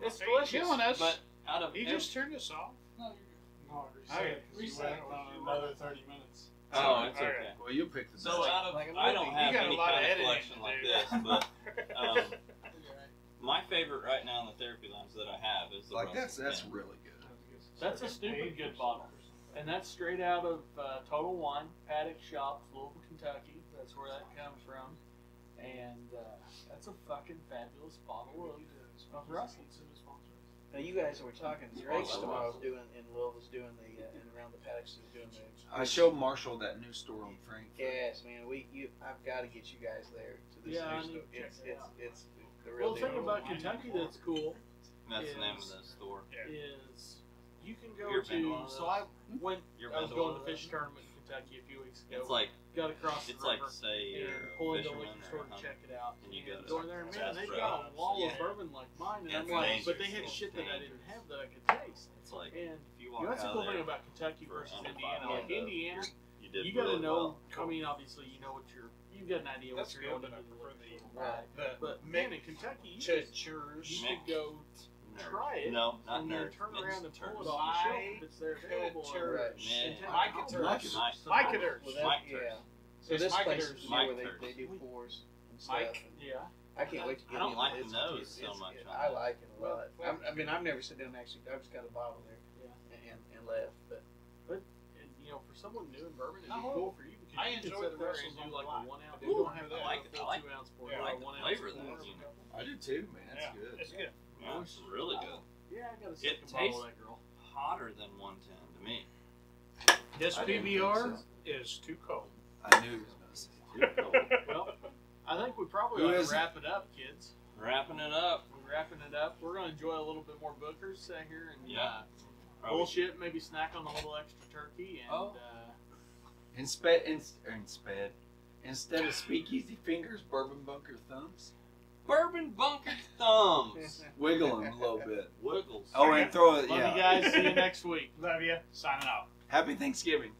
It's Hey, delicious. killing us. But out of He just turned us off. No, Oh, reset. yeah. Reset on another 30 minutes. Oh, it's Okay. okay. Well, you pick the So best. out of Like a I movie. don't You have got a any lot of kind of editing collection to like do. this, but my favorite right now in the therapy lounge that I have is the Like Russell that's Pen. really good. That's a stupid good bottle. And that's straight out of Total Wine, Paddock Shops, Louisville, Kentucky. That's where that comes from. And that's a fucking fabulous bottle of Russell's. Now you guys were talking. Drake's Oh, tomorrow's wow. doing in Louisville's doing the and around the paddocks is doing the. I showed Marshall that new store on Frankfurt. Yes, man. I've got to get you guys there to this Yeah, I new need store. to check it out. It's the real Well, the deal. thing about Kentucky that's cool That's the name of is- the store. is you can go You've been to one to. of So those? I went. You're I was been to one going to of fish those? tournament in Kentucky a few weeks ago. It's like got across the it's like river say and you're pull a into a fisherman liquor store or to a check it out. and you And go go in there, and man, Bass they Pro got a wall Shops. of bourbon like mine, and It's I'm like, but they had dangerous. shit that I didn't Dangerous. have that I could taste. It's like And if you you walk know, that's the out cool of thing there, about Kentucky for versus under Indiana. $5 Like Indiana, you did you got to really know. well. I mean, obviously, you know what you've got an idea what That's you're good, going but I to do. prefer the Right. But man, in Kentucky, you Church. could go Nerd. try it No, not and then nerd. turn around and pull it Turds. off the shelf if it's there available. Right. Man. Micah Oh, Turks. Mike- Micah Well, Turks. that, Mike yeah. Turks. So It's this Mike place Turks. is Mike where Turks. they do pours and stuff. Mike. and Yeah. I can't wait to get I don't in. like the It's- nose it's- so much on I that. like it a lot. Well, I mean, I've never sit down and actually. I've just got a bottle there Yeah. and left. But And, for someone new in bourbon, it'd be Oh. cool for you because I You can enjoy sit the there Brussels and on do the like line. a 1 ounce. I do have that. I like it. I like 2 ounce pour. Yeah, I like the 1 ounce flavor of pour. this unit. I do too, man. That's Yeah, good. it's good. Yeah, it's really good. Yeah, I got a It second bottle tastes of that girl. hotter than 110 to me. This I didn't PBR think so. is too cold. I knew he was going to say too cold. Well, I think we probably Who ought is to it? wrap it up, kids. Wrapping it up. We're wrapping it up. We're going to enjoy a little bit more Booker's here and Yeah. bullshit. Maybe snack on a little extra turkey and Oh. Instead of speakeasy fingers, bourbon bunker thumbs. Bourbon bunker thumbs. Wiggle them a little bit. Wiggles. Oh, and throw it. love Yeah. you guys. See you next week. Love you. Signing off. Happy Thanksgiving.